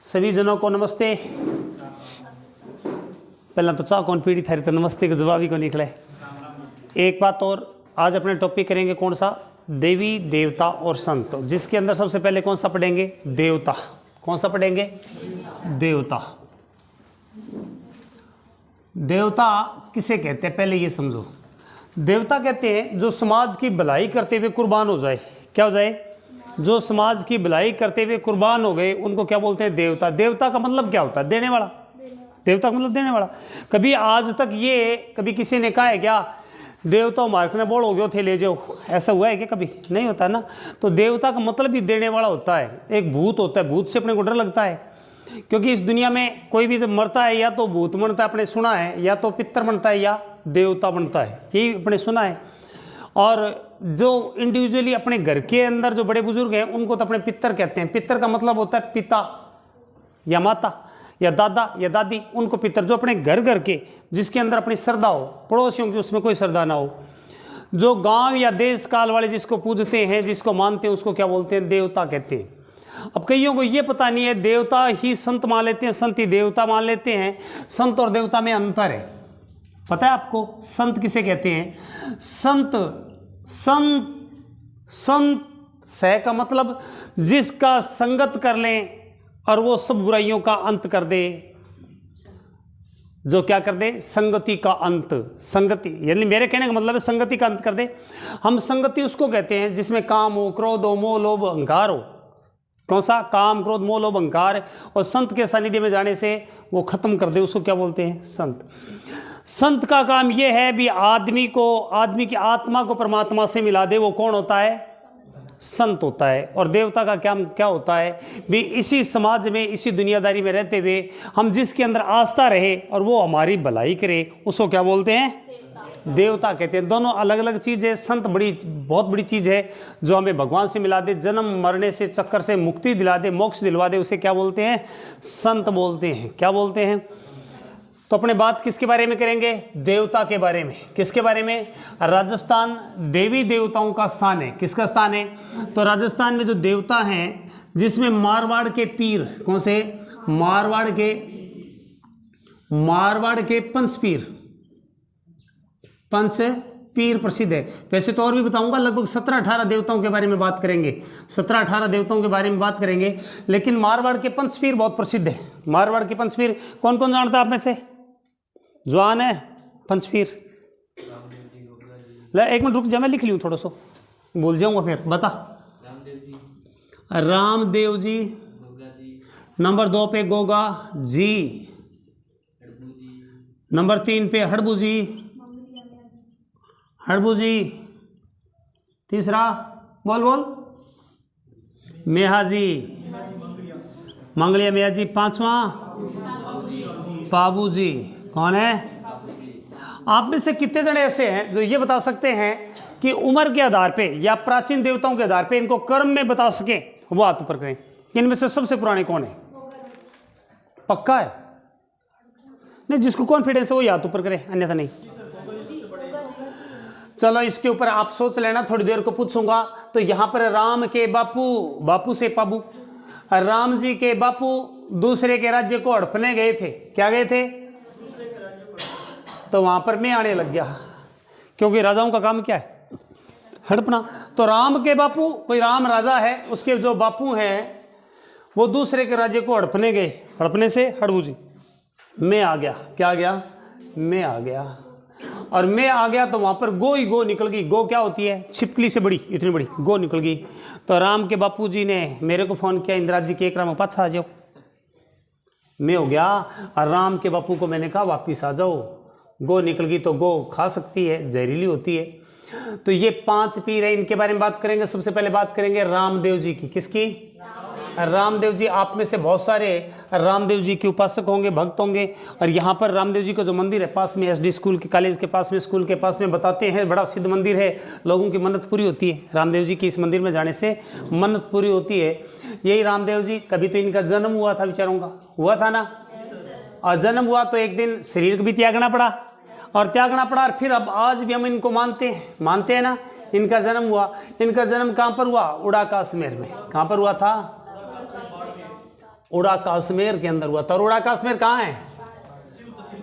सभी जनों को नमस्ते। पहला तो चाह कौन पीड़ी थारी तो नमस्ते का जवाब ही को निकले। एक बात और, आज अपने टॉपिक करेंगे कौन सा, देवी देवता और संत, जिसके अंदर सबसे पहले कौन सा पढ़ेंगे, देवता। कौन सा पढ़ेंगे, देवता। देवता किसे कहते हैं पहले ये समझो। देवता कहते हैं जो समाज की भलाई करते हुए कुर्बान हो जाए। क्या हो जाए, जो समाज की भलाई करते हुए कुर्बान हो गए उनको क्या बोलते हैं, देवता। देवता का मतलब क्या होता है, देने वाला। देवता का मतलब देने वाला। कभी आज तक ये कभी किसी ने कहा है क्या, देवता मार्ग में बोल हो गए थे ले जाओ, ऐसा हुआ है क्या, कभी नहीं होता ना। तो देवता का मतलब भी देने वाला होता है। एक भूत होता है, भूत से अपने को डर लगता है, क्योंकि इस दुनिया में कोई भी जब मरता है या तो भूत बनता है, अपने सुना है, या तो पितर बनता है या देवता बनता है, यही अपने सुना है। और जो इंडिविजुअली अपने घर के अंदर जो बड़े बुजुर्ग हैं उनको तो अपने पितर कहते हैं। पितर का मतलब होता है पिता या माता या दादा या दादी, उनको पितर। जो अपने घर के जिसके अंदर अपनी श्रद्धा हो, पड़ोसियों की उसमें कोई श्रद्धा ना हो, जो गांव या देश काल वाले जिसको पूजते हैं, जिसको मानते हैं, उसको क्या बोलते हैं, देवता कहते हैं। अब कईयों को ये पता नहीं है, देवता ही संत मान लेते हैं, संत ही देवता मान लेते हैं। संत और देवता में अंतर है, पता है आपको। संत किसे कहते हैं, संत संत सह का मतलब जिसका संगत कर लें और वो सब बुराइयों का अंत कर दे। जो क्या कर दे, संगति का अंत। संगति यानी मेरे कहने का मतलब है संगति का अंत कर दे। हम संगति उसको कहते हैं जिसमें काम हो, क्रोध हो, मोह लोभ अहंकार हो। कौन सा, काम क्रोध मोह लोभ अहंकार। और संत के सानिध्य में जाने से वो खत्म कर दे, उसको क्या बोलते हैं, संत। संत का काम यह है भी आदमी की आत्मा को परमात्मा से मिला दे, वो कौन होता है, संत होता है। और देवता का क्या होता है भी इसी समाज में, इसी दुनियादारी में रहते हुए हम जिसके अंदर आस्था रहे और वो हमारी भलाई करे, उसको क्या बोलते हैं, देवता कहते हैं। दोनों अलग अलग चीज़ है। संत बहुत बड़ी चीज़ है जो हमें भगवान से मिला दे, जन्म मरने से चक्कर से मुक्ति दिला दे, मोक्ष दिलवा दे, उसे क्या बोलते हैं, संत बोलते हैं। क्या बोलते हैं। तो अपने बात किसके बारे में करेंगे, देवता के बारे में। किसके बारे में, राजस्थान देवी देवताओं का स्थान है। किसका स्थान है, तो राजस्थान में जो देवता हैं, जिसमें मारवाड़ के पीर, कौन से, मारवाड़ के पंच पीर प्रसिद्ध है। वैसे तो और भी बताऊंगा, लगभग 17-18 देवताओं के बारे में बात करेंगे, 17-18 देवताओं के बारे में बात करेंगे, लेकिन मारवाड़ के पंचपीर बहुत प्रसिद्ध है। मारवाड़ के पंचपीर कौन कौन जानता है आप में से, जवान है पंचपीर। एक मिनट रुक जा, मैं लिख लूँ, थोड़ा सा भूल जाऊंगा फिर। बता, रामदेव जी, नंबर 2 पे गोगा जी, नंबर 3 पे हड़बू जी, तीसरा बोल मेहा जी, मंगलिया मेहा जी, 5वां बाबू जी। कौन है, आप में से कितने जने ऐसे हैं जो ये बता सकते हैं कि उम्र के आधार पे या प्राचीन देवताओं के आधार पे इनको कर्म में बता सके, वो हाथ ऊपर करें। इनमें से सबसे पुराने कौन है, पक्का है, नहीं जिसको कॉन्फिडेंस है वो हाथ ऊपर करे, अन्यथा नहीं। चलो इसके ऊपर आप सोच लेना, थोड़ी देर को पूछूंगा। तो यहां पर राम के बापू से पाबू, राम जी के बापू दूसरे के राज्य को हड़पने गए थे। क्या गए थे, तो वहां पर मैं आने लग गया, क्योंकि राजाओं का काम क्या है, हड़पना। तो राम के बापू, कोई राम राजा है, उसके जो बापू हैं वो दूसरे के राज्य को हड़पने गए, हड़पने से हड़बू जी, मैं आ गया। क्या आ गया, मैं आ गया। और मैं आ गया तो वहां पर गो ही गो निकल गई। गो क्या होती है, छिपकली से बड़ी, इतनी बड़ी गो निकल गई। तो राम के बापू जी ने मेरे को फोन किया, इंदिरा जी के एक राम पाछा आ जाओ। मैं हो गया, और राम के बापू को मैंने कहा वापिस आ जाओ। गो निकल गई तो गो खा सकती है, जहरीली होती है। तो ये 5 पीर है, इनके बारे में बात करेंगे। सबसे पहले बात करेंगे रामदेव जी की। किसकी, रामदेव जी। आप में से बहुत सारे रामदेव जी के उपासक होंगे, भक्त होंगे। और यहाँ पर रामदेव जी का जो मंदिर है पास में, SD स्कूल के कॉलेज के पास में, स्कूल के पास में, बताते हैं बड़ा सिद्ध मंदिर है, लोगों की मन्नत पूरी होती है। रामदेव जी की इस मंदिर में जाने से मन्नत पूरी होती है। यही रामदेव जी, कभी तो इनका जन्म हुआ था बेचारों का, हुआ था ना। और जन्म हुआ तो एक दिन शरीर भी त्यागना पड़ा, और फिर अब आज भी हम इनको मानते हैं ना। इनका जन्म हुआ, इनका जन्म कहाँ पर हुआ, उड़ाकाश महल में। कहाँ पर हुआ था, उड़ा काश्मीर के अंदर हुआ था। और उड़ा काश्मीर कहाँ है?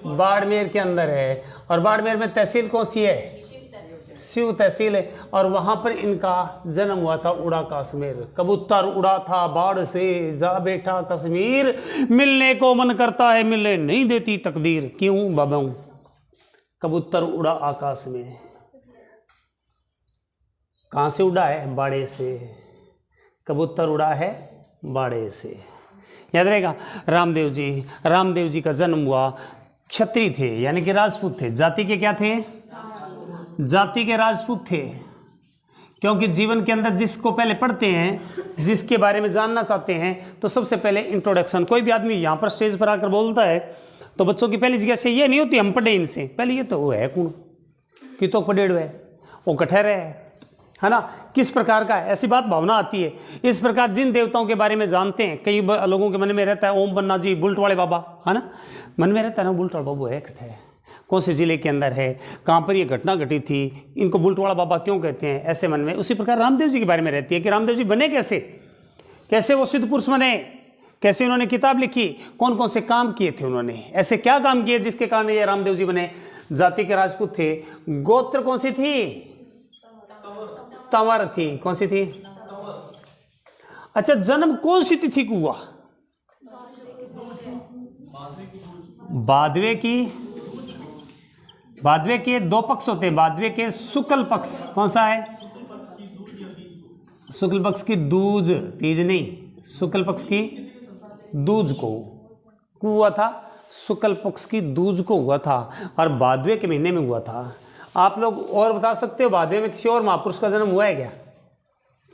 बाड़मेर के अंदर है। और बाड़मेर में तहसील कौन सी है? शिव तहसील है। और वहाँ पर इनका जन्म हुआ था उड़ा काश्मीर। कबूतर उड़ा था बाढ़ से, जा बैठा कश्मीर, मिलने को मन करता है मिलने नहीं देती तकदीर। क्यों बाबा? कबूतर उड़ा आकाश में। कहाँ से उड़ा है? बाड़े से। कबूतर उड़ा है बाड़े से। याद रहेगा। रामदेव जी का जन्म हुआ, क्षत्रिय थे यानी कि राजपूत थे। जाति के क्या थे? जाति के राजपूत थे। क्योंकि जीवन के अंदर जिसको पहले पढ़ते हैं, जिसके बारे में जानना चाहते हैं, तो सबसे पहले इंट्रोडक्शन। कोई भी आदमी यहाँ पर स्टेज पर आकर बोलता है तो बच्चों की पहली जगह से ये नहीं होती हम पढ़े इनसे, पहले ये तो वो है कौन, कि तो पढ़ेड़ है, वो कठहर है ना, किस प्रकार का है, ऐसी बात भावना आती है। इस प्रकार जिन देवताओं के बारे में जानते हैं, कई लोगों के मन में रहता है ओम बन्ना जी बुलट वाले बाबा, है ना, मन में रहता है ना बुलट वाला बाबू है कठहर, कौन से जिले के अंदर है, कहाँ पर ये घटना घटी थी, इनको बुलट वाला बाबा क्यों कहते हैं, ऐसे मन में। उसी प्रकार रामदेव जी के बारे में रहती है कि रामदेव जी बने कैसे, कैसे वो सिद्ध पुरुष बने, कैसे उन्होंने किताब लिखी, कौन कौन से काम किए थे उन्होंने, ऐसे क्या काम किए जिसके कारण ये रामदेव जी बने। जाति के राजपूत थे। गोत्र कौन सी थी? तंवर थी। कौन सी थी? अच्छा, जन्म कौन सी तिथि को हुआ? बादवे की। बादवे के दो पक्ष होते हैं, बादवे के शुक्ल पक्ष कौन सा है? शुक्ल पक्ष की दूज, तीज नहीं, शुक्ल पक्ष की दूज को हुआ था, शुक्ल पक्ष की दूज को हुआ था और बादवे के महीने में हुआ था। आप लोग और बता सकते हो बादवे में किसी और महापुरुष का जन्म हुआ है क्या?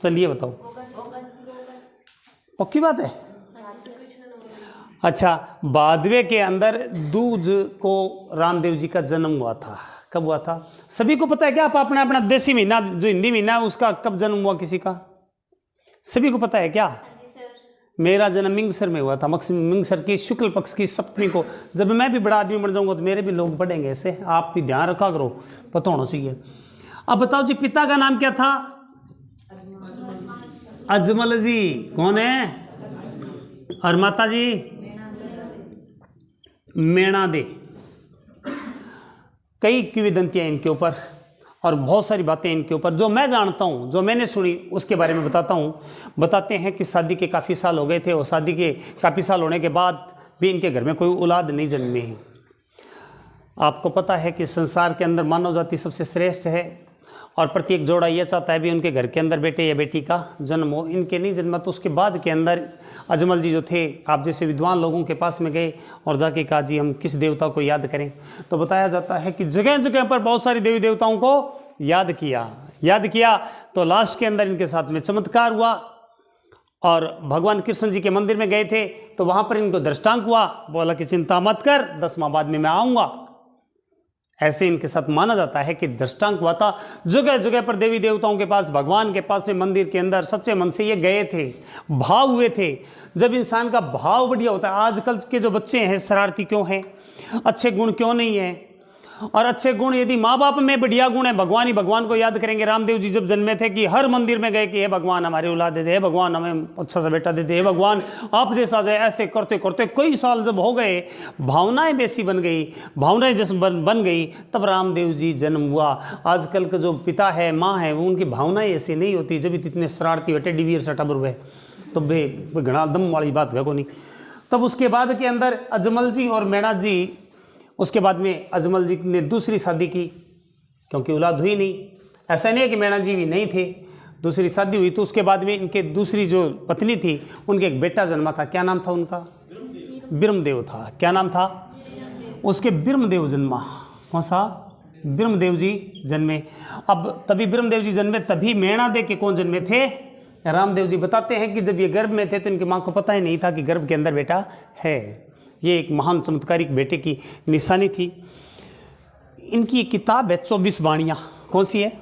चलिए बताओ। पक्की बात है? अच्छा, बादवे के अंदर दूज को रामदेव जी का जन्म हुआ था। कब हुआ था? सभी को पता है क्या? आप अपना अपना देसी महीना जो हिंदी महीना है उसका कब जन्म हुआ किसी का? सभी को पता है क्या? मेरा जन्म मिंगसर में हुआ था, मिंगसर की शुक्ल पक्ष की सप्तमी को। जब मैं भी बड़ा आदमी बन जाऊंगा तो मेरे भी लोग पढ़ेंगे ऐसे, आप भी ध्यान रखा करो, पता होना चाहिए। अब बताओ जी, पिता का नाम क्या था? अजमल जी। कौन है? और माता जी? मेणा दे। कई किंवदंतियां इनके ऊपर और बहुत सारी बातें इनके ऊपर जो मैं जानता हूँ, जो मैंने सुनी उसके बारे में बताता हूँ। बताते हैं कि शादी के काफ़ी साल हो गए थे और शादी के काफ़ी साल होने के बाद भी इनके घर में कोई औलाद नहीं जन्मी। आपको पता है कि संसार के अंदर मानव जाति सबसे श्रेष्ठ है और प्रत्येक जोड़ा यह चाहता है भी उनके घर के अंदर बेटे या बेटी का जन्म हो। इनके नहीं जन्मा तो उसके बाद के अंदर अजमल जी जो थे, आप जैसे विद्वान लोगों के पास में गए और जाके कहा जी हम किस देवता को याद करें, तो बताया जाता है कि जगह जगह पर बहुत सारी देवी देवताओं को याद किया तो लास्ट के अंदर इनके साथ में चमत्कार हुआ। और भगवान कृष्ण जी के मंदिर में गए थे तो वहाँ पर इनको दृष्टांत हुआ, बोला कि चिंता मत कर, 10 माह बाद में मैं आऊँगा। ऐसे इनके साथ माना जाता है कि दृष्टांत हुआ था। जगह जगह पर देवी देवताओं के पास, भगवान के पास में मंदिर के अंदर सच्चे मन से ये गए थे, भाव हुए थे। जब इंसान का भाव बढ़िया होता है, आजकल के जो बच्चे हैं शरारती क्यों हैं, अच्छे गुण क्यों नहीं है, और अच्छे गुण यदि माँ बाप में बढ़िया गुण है, भगवान ही भगवान को याद करेंगे। रामदेव जी जब जन्मे थे कि हर मंदिर में गए कि हे भगवान हमारी औलाद दे दे, हे भगवान हमें अच्छा सा बेटा दे दे, हे भगवान आप जैसा जाए। ऐसे करते करते कई साल जब हो गए, भावनाएं वैसी बन गई, भावनाएं जैसे बन गई, तब रामदेव जी जन्म हुआ। आजकल का जो पिता है, माँ है, वो उनकी भावनाएं ऐसी नहीं होती। जब इतने शरारती बेटे डिवीर सटाबर हुए तो बे घना दम वाली बात है को नहीं। तब उसके बाद के अंदर अजमल जी और मेणा जी, उसके बाद में अजमल जी ने दूसरी शादी की क्योंकि औलाद हुई नहीं। ऐसा नहीं है कि मेणा जी भी नहीं थे, दूसरी शादी हुई तो उसके बाद में इनके दूसरी जो पत्नी थी उनके एक बेटा जन्मा था। क्या नाम था उनका? ब्रह्मदेव था। क्या नाम था उसके? ब्रह्मदेव जन्मा। कौन सा? ब्रह्मदेव जी जन्मे। अब तभी ब्रह्मदेव जी जन्मे, तभी मेणा दे के कौन जन्मे थे? रामदेव जी। बताते हैं कि जब ये गर्भ में थे तो इनकी माँ को पता ही नहीं था कि गर्भ के अंदर बेटा है। ये एक महान चमत्कारिक बेटे की निशानी थी। इनकी एक किताब है 24 बाणियाँ। कौन सी है?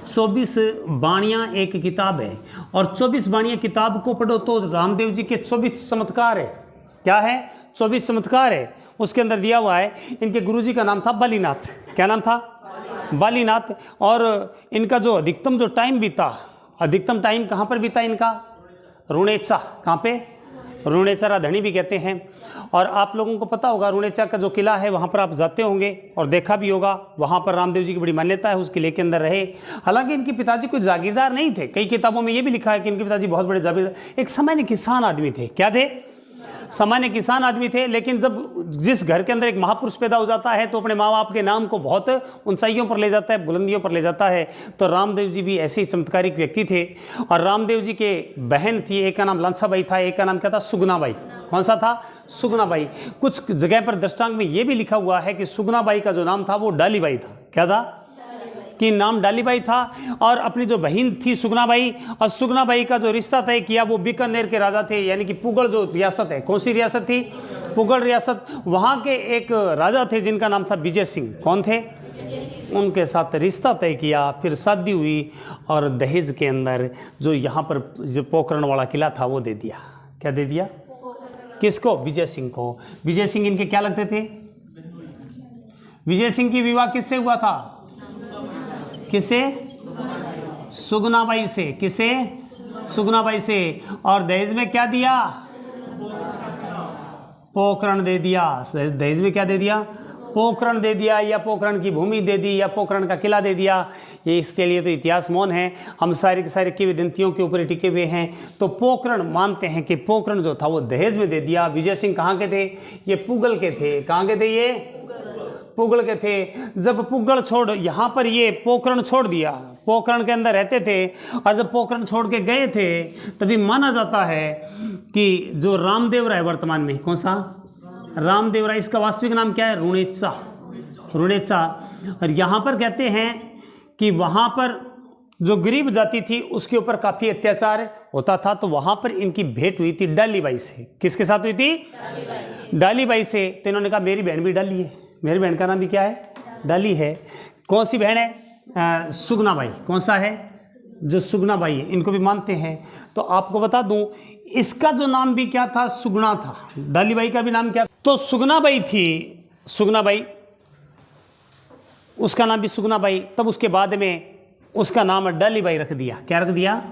24 बाणियाँ एक किताब है। और 24 बाणियाँ किताब को पढ़ो तो रामदेव जी के 24 चमत्कार है। क्या है? 24 चमत्कार है। उसके अंदर दिया हुआ है, इनके गुरुजी का नाम था बालीनाथ। क्या नाम था? बालीनाथ। और इनका जो अधिकतम जो टाइम बीता, अधिकतम टाइम कहाँ पर बीता इनका? रुणेचा। कहाँ पे? रुणेचा राधणी भी कहते हैं। और आप लोगों को पता होगा रुणेचा का जो किला है वहाँ पर आप जाते होंगे और देखा भी होगा, वहाँ पर रामदेव जी की बड़ी मान्यता है, उस किले के अंदर रहे। हालांकि इनके पिताजी कोई जागीरदार नहीं थे, कई किताबों में ये भी लिखा है कि इनके पिताजी बहुत बड़े जागीरदार, एक सामान्य किसान आदमी थे। क्या थे? सामान्य किसान आदमी थे। लेकिन जब जिस घर के अंदर एक महापुरुष पैदा हो जाता है तो अपने माँ बाप के नाम को बहुत ऊंचाइयों पर ले जाता है, बुलंदियों पर ले जाता है। तो रामदेव जी भी ऐसे ही चमत्कारिक व्यक्ति थे। और रामदेव जी के बहन थी, एक का नाम लांछाबाई था, एक का नाम क्या था? सुगनाबाई। कौन सा था? सुगनाबाई। कुछ जगह पर दृष्टांत में यह भी लिखा हुआ है कि सुगनाबाई का जो नाम था वो डालीबाई था। क्या था? कि नाम डालीबाई था। और अपनी जो बहन थी सुगनाबाई, और सुगनाबाई का जो रिश्ता तय किया वो बीकानेर के राजा थे, यानी कि पुगल जो रियासत है, कौन सी रियासत थी? पुगल रियासत। वहाँ के एक राजा थे जिनका नाम था विजय सिंह। कौन थे? उनके साथ रिश्ता तय किया, फिर शादी हुई और दहेज के अंदर जो यहाँ पर जो पोखरण वाला किला था वो दे दिया। क्या दे दिया? किसको? विजय सिंह को। विजय सिंह इनके क्या लगते थे? विजय सिंह की विवाह किससे हुआ था? किसे? सुगनाबाई से। किसे? सुगनाबाई से। और दहेज में क्या दिया? पोखरण दे दिया। दहेज में क्या दे दिया? पोखरण दे दिया, या पोखरण की भूमि दे दी, या पोखरण का किला दे दिया। ये इसके लिए तो इतिहास मौन है, हम सारे के सारे किंवदंतियों के ऊपर टिके हुए हैं। तो पोखरण मानते हैं कि पोखरण जो था वो दहेज में दे दिया। विजय सिंह कहाँ के थे? ये पुगल के थे। कहाँ के थे? ये पुगल के थे। जब पुगल छोड़ यहाँ पर ये पोखरण छोड़ दिया, पोखरण के अंदर रहते थे, और जब पोखरण छोड़ के गए थे तभी माना जाता है कि जो रामदेव राय वर्तमान में, कौन सा? रामदेव राय, इसका वास्तविक नाम क्या है? रुणेचा। रुणेचा। और यहाँ पर कहते हैं कि वहाँ पर जो गरीब जाति थी उसके ऊपर काफ़ी अत्याचार होता था, तो वहाँ पर इनकी भेंट हुई थी डालीबाई से। किसके साथ हुई थी? डालीबाई से। तो इन्होंने कहा मेरी बहन भी डाली है। मेरी बहन का नाम भी क्या है? डाली है। कौन सी बहन है? सुगनाबाई। कौन सा है? जो सुगनाबाई है, इनको भी मानते हैं। तो आपको बता दूं, इसका जो नाम भी क्या था? सुगना था। डालीबाई का भी नाम क्या? तो सुगनाबाई थी। सुगनाबाई, उसका नाम भी सुगनाबाई। तब उसके बाद में उसका नाम डालीबाई रख दिया। क्या रख दिया?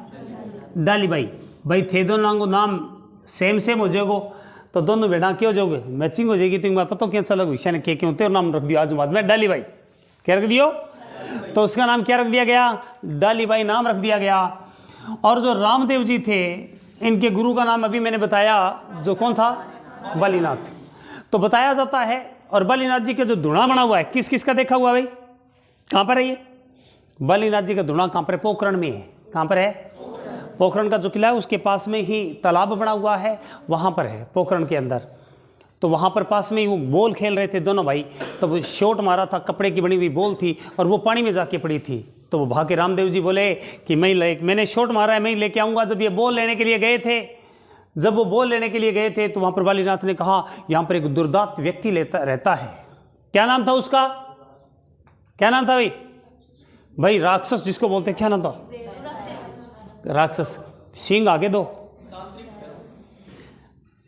डालीबाई। भाई थे दोनों को नाम सेम सेम हो जाएगो तो दोनों बेटा क्यों हो जाओगे? मैचिंग हो जाएगी। तुम्हें पता क्यों चला विषय ने क्यों तेरा नाम रख दिया आज बाद में डालीबाई। क्या रख दियो? तो उसका नाम क्या रख दिया गया? डालीबाई नाम रख दिया गया। और जो रामदेव जी थे, इनके गुरु का नाम अभी मैंने बताया, जो कौन था? बालीनाथ। तो बताया जाता है। और बालीनाथ जी का जो धुना बना हुआ है, किस किस का देखा हुआ भाई? कहाँ पर है ये? बालीनाथ जी का धुना कहाँ पर है? पोखरण में है। कहाँ पर है? पोखरण का जो किला है उसके पास में ही तालाब बना हुआ है, वहाँ पर है पोखरण के अंदर। तो वहाँ पर पास में ही वो बॉल खेल रहे थे दोनों भाई। तो वो शॉट मारा था, कपड़े की बनी हुई बॉल थी और वो पानी में जाके पड़ी थी। तो वो भागे रामदेव जी बोले कि मैंने शॉट मारा है, मैं लेके आऊँगा। जब ये बॉल लेने के लिए गए थे, जब वो बॉल लेने के लिए गए थे तो वहाँ पर बालीनाथ ने कहा यहाँ पर एक दुर्दांत व्यक्ति रहता है। क्या नाम था उसका? क्या नाम था भाई? राक्षस जिसको बोलते हैं, क्या नाम था? राक्षस। सिंह आगे दो।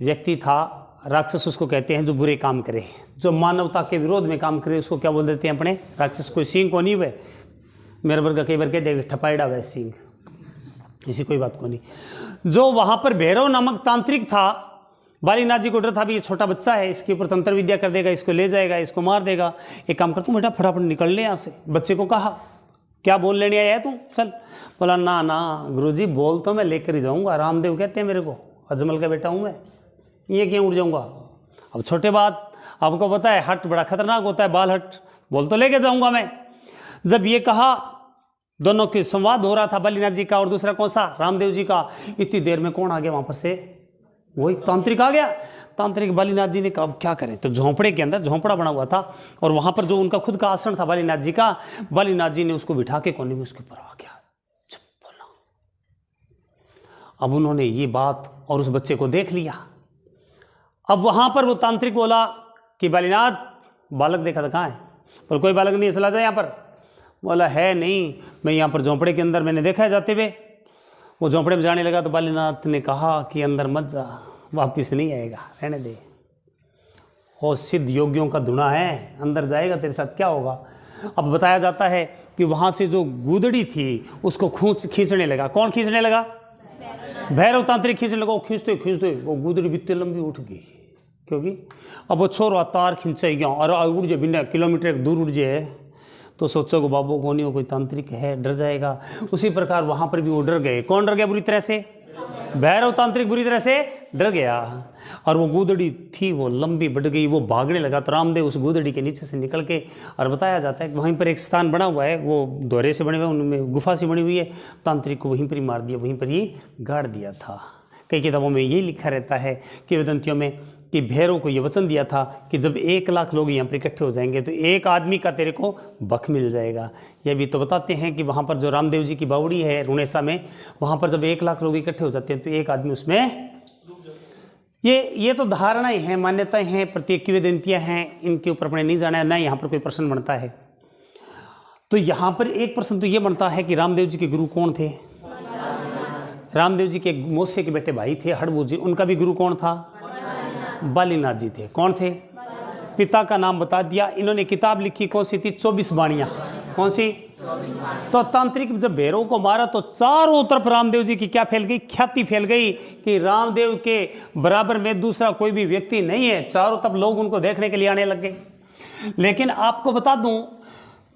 व्यक्ति था, राक्षस उसको कहते हैं जो बुरे काम करे, जो मानवता के विरोध में काम करे, उसको क्या बोल देते हैं अपने? राक्षस। कोई सिंह को नहीं हुए, मेरे वर्ग कई बार कह देगा ठपाईड़ा हुआ सिंह, ऐसी कोई बात को नहीं। जो वहाँ पर भैरव नामक तांत्रिक था, बालीनाथ जी को डर था भी ये छोटा बच्चा है, इसके ऊपर तंत्र विद्या कर देगा, इसको ले जाएगा, इसको मार देगा। एक काम कर तू बेटा फटाफट निकल ले यहाँ से। बच्चे को कहा क्या बोल लेने आया है तू? चल। बोला ना ना गुरुजी, बोल तो मैं लेकर ही जाऊंगा। रामदेव कहते हैं मेरे को, अजमल का बेटा हूं मैं, ये क्यों उड़ जाऊंगा? अब छोटे बात, आपको पता है हट बड़ा खतरनाक होता है, बाल हट। बोल तो लेके जाऊंगा मैं। जब ये कहा, दोनों के संवाद हो रहा था, बालीनाथ जी का और दूसरा कौन सा? रामदेव जी का। इतनी देर में कौन आ गया वहां पर से? वही तांत्रिक आ गया। तांत्रिक बालीनाथ जी ने कहा अब क्या करें? तो झोंपड़े के अंदर झोंपड़ा बना हुआ था और वहां पर जो उनका खुद का आसन था बालीनाथ जी का, बालीनाथ जी ने उसको बिठा के कोने में उसके ऊपर आ गया। चुप बोला। अब उन्होंने ये बात और उस बच्चे को देख लिया। अब वहां पर वो तांत्रिक बोला कि बालीनाथ, बालक देखा था कहाँ है? पर कोई बालक नहीं, चला जाए यहाँ पर। बोला है नहीं, मैं यहाँ पर झोंपड़े के अंदर मैंने देखा है जाते हुए। वो झोंपड़े में जाने लगा तो बालीनाथ ने कहा कि अंदर मत जा, वापिस नहीं आएगा, रहने दे। वो सिद्ध योगियों का धुना है, अंदर जाएगा तेरे साथ क्या होगा। अब बताया जाता है कि वहाँ से जो गुदड़ी थी उसको खींचने लगा। कौन खींचने लगा? भैरव तांत्रिक खींचने लगा, खींचते खींचते वो गुदड़ी बित्ते लंबी उठ गई, क्योंकि अब वो छोरा तार खिंचाई गया और उड़ जाए बिना किलोमीटर एक दूर उड़ जाए तो सोचो को बाबू को नहीं हो, कोई तांत्रिक है, डर जाएगा। उसी प्रकार वहाँ पर भी वो डर गए। कौन डर गया बुरी तरह से? भैरव तांत्रिक बुरी तरह से डर गया और वो गूदड़ी थी वो लंबी बढ़ गई, वो भागने लगा। तो रामदेव उस गूदड़ी के नीचे से निकल के, और बताया जाता है कि वहीं पर एक स्थान बना हुआ है, वो दोहरे से बने हुए, उनमें गुफा सी बनी हुई है, तांत्रिक को वहीं पर ही मार दिया, वहीं पर ही गाड़ दिया था। कई किताबों में ये लिखा रहता है किंवदंतियों में कि भैरव को ये वचन दिया था कि जब 1 लाख लोग यहाँ पर इकट्ठे हो जाएंगे तो एक आदमी का तेरे को बख मिल जाएगा। ये भी तो बताते हैं कि वहाँ पर जो रामदेव जी की बावड़ी है रुणेसा में, वहाँ पर जब 1 लाख लोग इकट्ठे हो जाते हैं तो एक आदमी उसमें, ये तो धारणाएं हैं, मान्यताएं हैं, प्रत्येक किंवदंतियां हैं, इनके ऊपर अपने नहीं जाना है, ना यहाँ पर कोई प्रश्न बनता है। तो यहाँ पर एक प्रश्न तो ये बनता है कि रामदेव जी के गुरु कौन थे? रामदेव जी के मौसे के बेटे भाई थे हड़बू जी, उनका भी गुरु कौन था? बालीनाथ जी थे। कौन थे? पिता का नाम बता दिया। इन्होंने किताब लिखी कौन सी थी? 24 बाणियां। कौन सी? तो तांत्रिक जब भैरव को मारा तो चारों तरफ रामदेव जी की क्या फैल गई? ख्याति फैल गई कि रामदेव के बराबर में दूसरा कोई भी व्यक्ति नहीं है। चारों तरफ लोग उनको देखने के लिए आने लग गए। लेकिन आपको बता दूं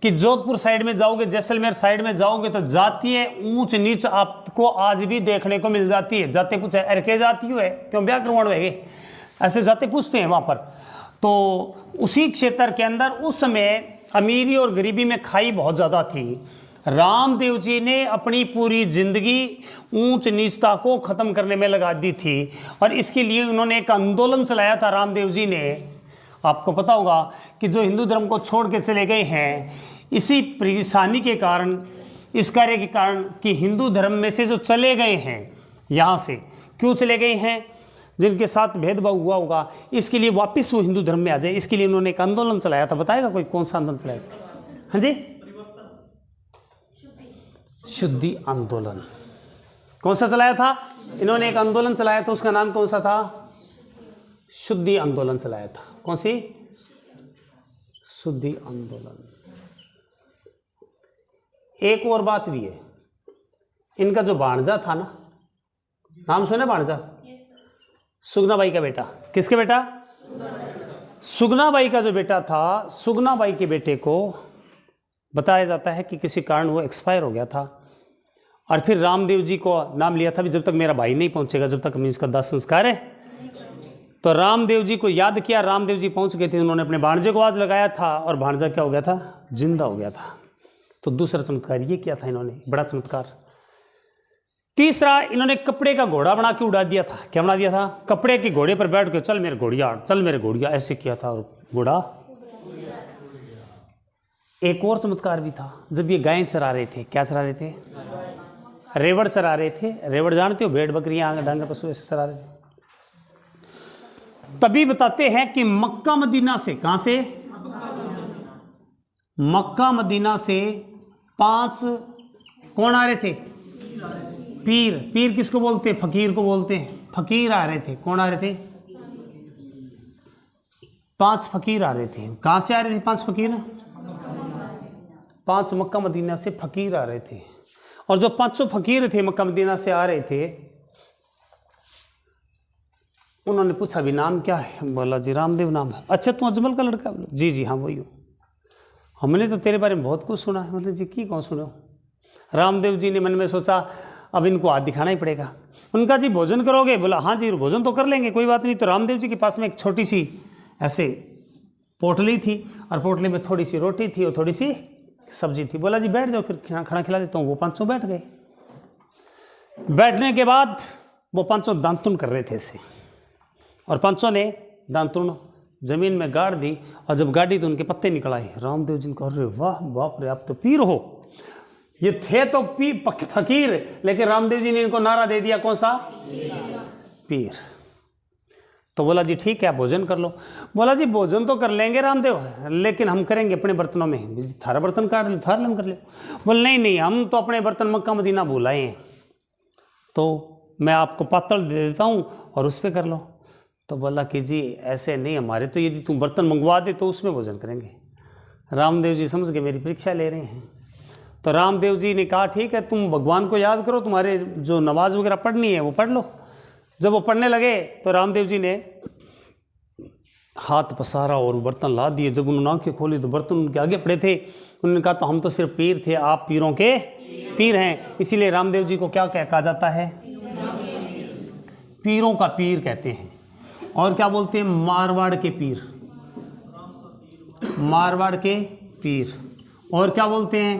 कि जोधपुर साइड में जाओगे, जैसलमेर साइड में जाओगे तो जातीय ऊंच नीच आपको आज भी देखने को मिल जाती है। जाते पूछे अरे के जाती है, क्यों ब्याह करवाण है, ऐसे जाते पूछते हैं वहाँ पर। तो उसी क्षेत्र के अंदर उस समय अमीरी और गरीबी में खाई बहुत ज़्यादा थी। रामदेव जी ने अपनी पूरी जिंदगी ऊंच नीचता को ख़त्म करने में लगा दी थी और इसके लिए उन्होंने एक आंदोलन चलाया था रामदेव जी ने। आपको पता होगा कि जो हिंदू धर्म को छोड़ के चले गए हैं, इसी परेशानी के कारण, इस कार्य के कारण कि हिंदू धर्म में से जो चले गए हैं, यहाँ से क्यों चले गए हैं, जिनके साथ भेदभाव हुआ होगा, इसके लिए वापस वो हिंदू धर्म में आ जाए, इसके लिए उन्होंने एक आंदोलन चलाया था। बताएगा कोई कौन सा आंदोलन चलाया था? हाँ जी, शुद्धि आंदोलन। कौन सा चलाया था? इन्होंने एक आंदोलन चलाया था, उसका नाम कौन सा था? शुद्धि आंदोलन चलाया था। कौन सी? शुद्धि आंदोलन। एक और बात भी है, इनका जो भाणजा था ना, नाम सुने भाणजा? सुगनाबाई का बेटा। किसके बेटा? सुगनाबाई का जो बेटा था, सुगनाबाई के बेटे को बताया जाता है कि किसी कारण वो एक्सपायर हो गया था और फिर रामदेव जी को नाम लिया था भी जब तक मेरा भाई नहीं पहुंचेगा, जब तक हम इसका दाह संस्कार है। तो रामदेव जी को याद किया, रामदेव जी पहुंच गए थे, उन्होंने अपने भाणजे को आज लगाया था और भाणजा क्या हो गया था? जिंदा हो गया था। तो दूसरा चमत्कार ये किया था इन्होंने, बड़ा चमत्कार। तीसरा, इन्होंने कपड़े का घोड़ा बना के उड़ा दिया था। क्या बना दिया था? कपड़े के घोड़े पर बैठ के चल मेरे घोड़िया, चल मेरे घोड़िया, ऐसे किया था और घोड़ा। एक और चमत्कार भी था, जब ये गायें चरा रहे थे। क्या चरा रहे थे? रेवड़ चरा रहे थे। रेवड़ जानते हो? भेड़ बकरियां डांगा पशु ऐसे चरा रहे थे। तभी बताते हैं कि मक्का मदीना से, कहां से? मक्का मदीना से 5 कौन आ रहे थे? पीर। पीर किसको बोलते हैं? फकीर को बोलते हैं। फकीर आ रहे थे। कौन आ रहे थे? 5 फकीर आ रहे थे। कहां से आ रहे थे 5 फकीर? 5 मक्का मदीना से फकीर आ रहे थे। और जो 500 फकीर थे मक्का मदीना से आ रहे थे, उन्होंने पूछा भी नाम क्या है? बोला जी रामदेव नाम है। अच्छा तू अजमल का लड़का? जी जी हाँ वही हूँ। हमने तो तेरे बारे में बहुत कुछ सुना है। मतलब जी की कौन सुनो? रामदेव जी ने मन में सोचा अब इनको हाथ दिखाना ही पड़ेगा। उनका जी भोजन करोगे? बोला हाँ जी भोजन तो कर लेंगे, कोई बात नहीं। तो रामदेव जी के पास में एक छोटी सी ऐसे पोटली थी और पोटली में थोड़ी सी रोटी थी और थोड़ी सी सब्जी थी। बोला जी बैठ जाओ, फिर खाना खिला देता हूँ। वो 500 बैठ गए। बैठने के बाद वो 500 दांतुन कर रहे थे ऐसे, और 500 ने दांतुन जमीन में गाड़ दी और जब गाड़ी तो उनके पत्ते निकल आए। रामदेव जी को अरे वाह बाप रे, आप तो पीर हो। ये थे तो फकीर, लेकिन रामदेव जी ने इनको नारा दे दिया कौन सा? पीर। तो बोला जी ठीक है आप भोजन कर लो। बोला जी भोजन तो कर लेंगे रामदेव, लेकिन हम करेंगे अपने बर्तनों में। थारा बर्तन काट लो, थार लम कर ले। बोले नहीं नहीं, हम तो अपने बर्तन मक्का मदीना बुलाए हैं, तो मैं आपको पातल दे देता हूँ और उस पर कर लो। तो बोला कि जी ऐसे नहीं, हमारे तो यदि तुम बर्तन मंगवा दे तो उसमें भोजन करेंगे। रामदेव जी समझ के मेरी परीक्षा ले रहे हैं। तो रामदेव जी ने कहा ठीक है, तुम भगवान को याद करो, तुम्हारे जो नमाज वगैरह पढ़नी है वो पढ़ लो। जब वो पढ़ने लगे तो रामदेव जी ने हाथ पसारा और बर्तन ला दिए। जब उन्होंने आंखें खोली तो बर्तन उनके आगे पड़े थे। उन्होंने कहा तो हम तो सिर्फ पीर थे, आप पीरों के पीर हैं। इसीलिए रामदेव जी को क्या कहा जाता है? पीरों का पीर कहते हैं। और क्या बोलते हैं? मारवाड़ के पीर, मारवाड़ के पीर। और क्या बोलते हैं?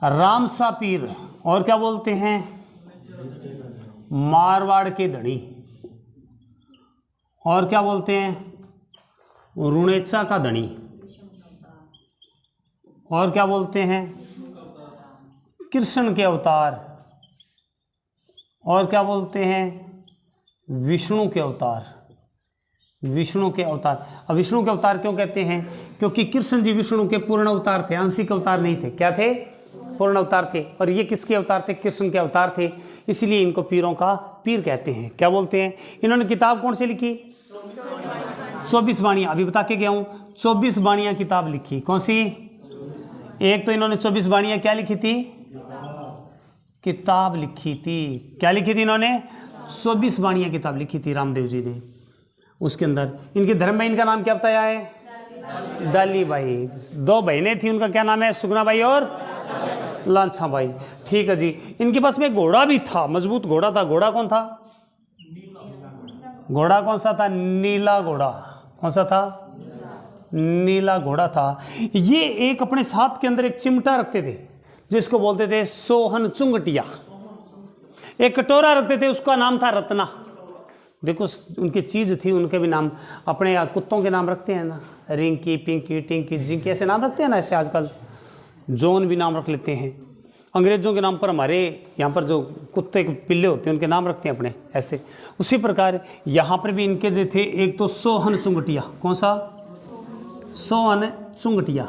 रामसा पीर। और क्या बोलते हैं? मारवाड़ के धनी। और क्या बोलते हैं? रुणेचा का धनी। और क्या बोलते हैं? कृष्ण के अवतार। और क्या बोलते हैं? विष्णु के अवतार। विष्णु के अवतार। अब विष्णु के अवतार क्यों कहते हैं? क्योंकि कृष्ण जी विष्णु के पूर्ण अवतार थे, आंशिक अवतार नहीं थे। क्या थे? पूर्ण अवतार थे। और ये किसके अवतार थे? कृष्ण के अवतार थे। इसीलिए इनको पीरों का पीर कहते हैं। क्या बोलते हैं? इन्होंने किताब कौन सी लिखी? 24 बाणियाँ। अभी बता के गया हूँ, 24 बाणियाँ किताब लिखी। कौन सी? एक तो इन्होंने 24 बाणियाँ क्या लिखी थी? किताब लिखी थी। क्या लिखी थी इन्होंने? 24 बाणियाँ किताब लिखी थी रामदेव जी ने। उसके अंदर इनकी धर्म बहन का नाम क्या बताया है? डाली बाई। 2 बहनें थी, उनका क्या नाम है? सुगना बाई और लांछा बाई। ठीक है जी। इनके पास में घोड़ा भी था, मजबूत घोड़ा था। घोड़ा कौन था? घोड़ा कौन सा था? नीला घोड़ा। कौन सा था? नीला घोड़ा था। ये एक अपने साथ के अंदर एक चिमटा रखते थे जिसको बोलते थे सोहन चुंगटिया। एक कटोरा रखते थे, उसका नाम था रत्ना। देखो उनकी चीज थी, उनके भी नाम। अपने कुत्तों के नाम रखते हैं ना, रिंकी, पिंकी, टिंकी, जिंकी, ऐसे नाम रखते हैं ना। ऐसे आजकल जॉन भी नाम रख लेते हैं। अंग्रेजों के नाम पर हमारे यहाँ पर जो कुत्ते के पिल्ले होते हैं उनके नाम रखते हैं अपने ऐसे। उसी प्रकार यहाँ पर भी इनके जो थे, एक तो सोहन चुंगटिया। कौन सा? सोहन चुंगटिया।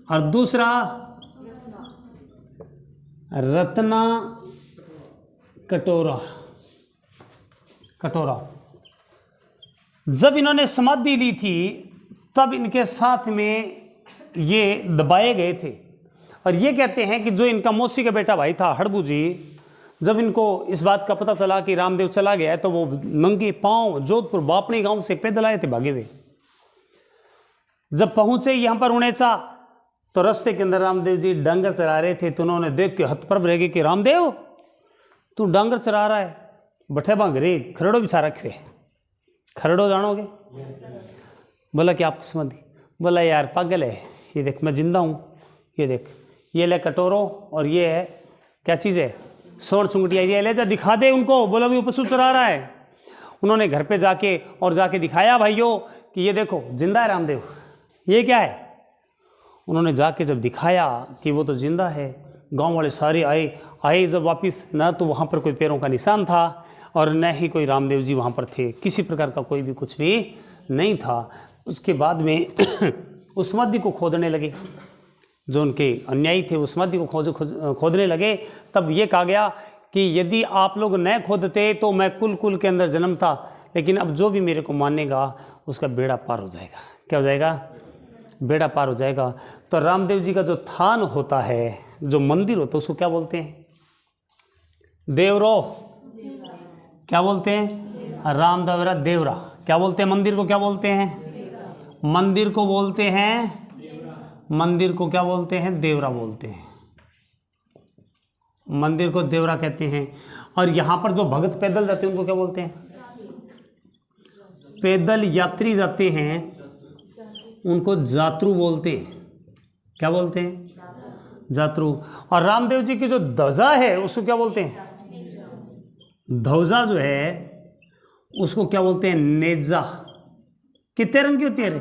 और दूसरा रत्ना कटोरा। कटोरा। जब इन्होंने समाधि ली थी तब इनके साथ में ये दबाए गए थे। और ये कहते हैं कि जो इनका मौसी का बेटा भाई था हड़बू जी, जब इनको इस बात का पता चला कि रामदेव चला गया है तो वो नंगे पांव जोधपुर बापनी गांव से पैदल आए थे भागे हुए। जब पहुंचे यहां पर उड़ेचा तो रास्ते के अंदर रामदेव जी डांगर चरा रहे थे। तो उन्होंने देख के हतप्रभ रह गए कि रामदेव तू डांगर चरा रहा है, बठे भांगरे खरड़ो बिछा रखे। खरड़ो जानोगे? बोला कि आपकी समाधि? बोला यार पागल है, ये देख मैं जिंदा हूँ, ये देख ये ले कटोरो और ये है क्या चीज़ है? सोन चुंगटिया। ये ले जा दिखा दे उनको। बोला भी वो पशु चरा रहा है। उन्होंने घर पे जाके दिखाया भाइयों कि ये देखो जिंदा है रामदेव। ये क्या है? उन्होंने जाके जब दिखाया कि वो तो जिंदा है, गांव वाले सारे आए जब वापस, ना तो वहाँ पर कोई पैरों का निशान था और न ही कोई रामदेव जी वहाँ पर थे। किसी प्रकार का कोई भी कुछ भी नहीं था। उसके बाद में उस समाधि को खोदने लगे, जो उनके अन्यायी थे उस समाधि को खोदने लगे। तब ये कहा गया कि यदि आप लोग न खोदते तो मैं कुल के अंदर जन्म था, लेकिन अब जो भी मेरे को मानेगा उसका बेड़ा पार हो जाएगा। क्या हो जाएगा? बेड़ा पार हो जाएगा। तो रामदेव जी का जो थान होता है, जो मंदिर होता है, उसको क्या बोलते हैं? देवरो। क्या बोलते हैं? रामदेवरा देवरा। क्या बोलते हैं मंदिर को? क्या बोलते हैं? मंदिर को बोलते हैं, मंदिर को क्या बोलते हैं? देवरा बोलते हैं। मंदिर को देवरा कहते हैं। और यहाँ पर जो भगत पैदल जाते हैं उनको क्या बोलते हैं? पैदल यात्री जाते हैं उनको जात्रु बोलते हैं। क्या बोलते हैं? जात्रु। और रामदेव जी की जो ध्वजा है उसको क्या बोलते हैं? ध्वजा जो है उसको क्या बोलते हैं? नेजा। कितने रंग की होती है रे?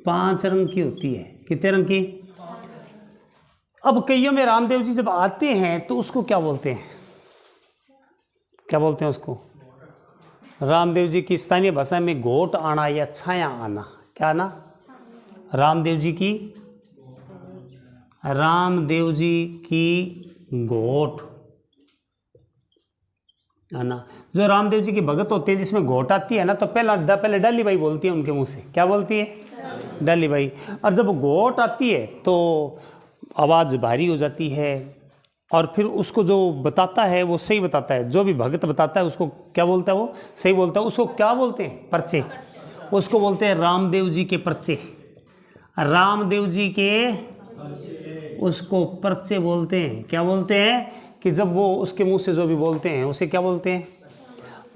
5 रंग की होती है। कितने रंग की? अब कईयों में रामदेव जी जब आते हैं तो उसको क्या बोलते हैं? क्या बोलते हैं उसको? रामदेव जी की स्थानीय भाषा में घोट आना या छाया आना। क्या आना? रामदेव जी की घोट आना। जो रामदेव जी की भगत होते हैं जिसमें घोट आती है ना, तो पहले डाली बाई बोलती है उनके मुंह से। क्या बोलती है? डाली भाई। और जब गोट आती है तो आवाज़ भारी हो जाती है, और फिर उसको जो बताता है वो सही बताता है, जो भी भगत बताता है उसको क्या बोलता है, वो सही बोलता है। उसको क्या बोलते हैं, पर्चे। उसको बोलते हैं रामदेव जी के पर्चे, रामदेव जी के उसको पर्चे बोलते हैं। क्या बोलते हैं कि जब वो उसके मुंह से जो भी बोलते हैं उसे क्या बोलते हैं।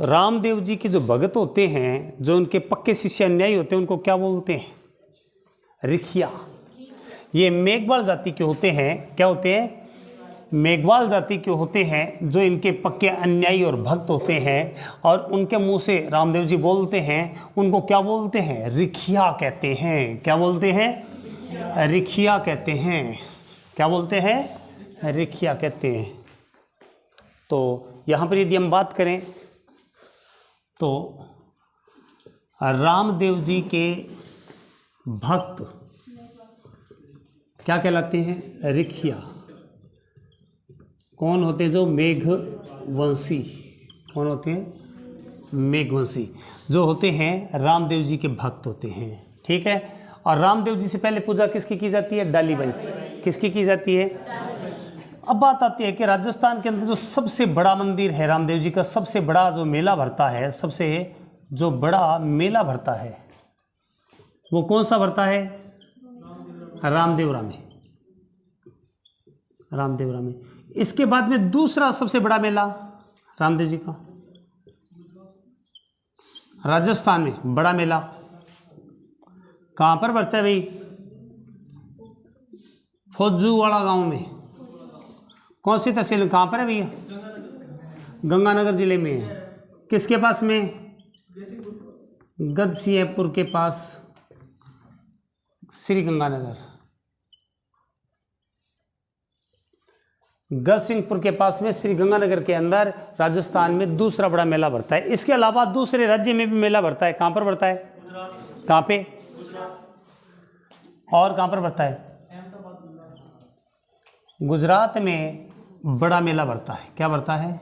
रामदेव जी के जो भगत होते हैं, जो उनके पक्के शिष्य अन्यायी होते हैं, उनको क्या बोलते हैं, रिखिया। ये मेघवाल जाति के होते हैं। क्या होते हैं, मेघवाल जाति के होते हैं, जो इनके पक्के अन्यायी और भक्त होते हैं, और उनके मुंह से रामदेव जी बोलते हैं, उनको क्या बोलते हैं, रिखिया कहते हैं। क्या बोलते हैं, रिखिया कहते हैं। क्या बोलते हैं, रिखिया कहते हैं। तो यहाँ पर यदि हम बात करें तो रामदेव जी के भक्त क्या कहलाते हैं, रिखिया। कौन होते हैं, जो मेघवंशी। कौन होते हैं, मेघवंशी, जो होते हैं रामदेव जी के भक्त होते हैं। ठीक है। और रामदेव जी से पहले पूजा किसकी की जाती है, डालीबाई। किसकी की जाती है। अब बात आती है कि राजस्थान के अंदर जो सबसे बड़ा मंदिर है रामदेव जी का, सबसे बड़ा जो मेला भरता है, सबसे जो बड़ा मेला भरता है वो कौन सा भरता है, रामदेवरा में। रामदेवरा में। इसके बाद में दूसरा सबसे बड़ा मेला रामदेव जी का राजस्थान में बड़ा मेला कहाँ पर भरता है भाई, फौजूवाड़ा गांव में। कौन सी तहसील में, कहाँ पर है भैया, गंगानगर जिले में है। किसके पास में, गदसिंहपुर के पास, श्री गंगानगर। गदसिंहपुर के पास में श्री गंगानगर के अंदर राजस्थान में दूसरा बड़ा मेला भरता है। इसके अलावा दूसरे राज्य में भी मेला भरता है। कहाँ पर भरता है, कहाँ पे, और कहाँ पर भरता है, गुजरात में बड़ा मेला भरता है। क्या भरता है,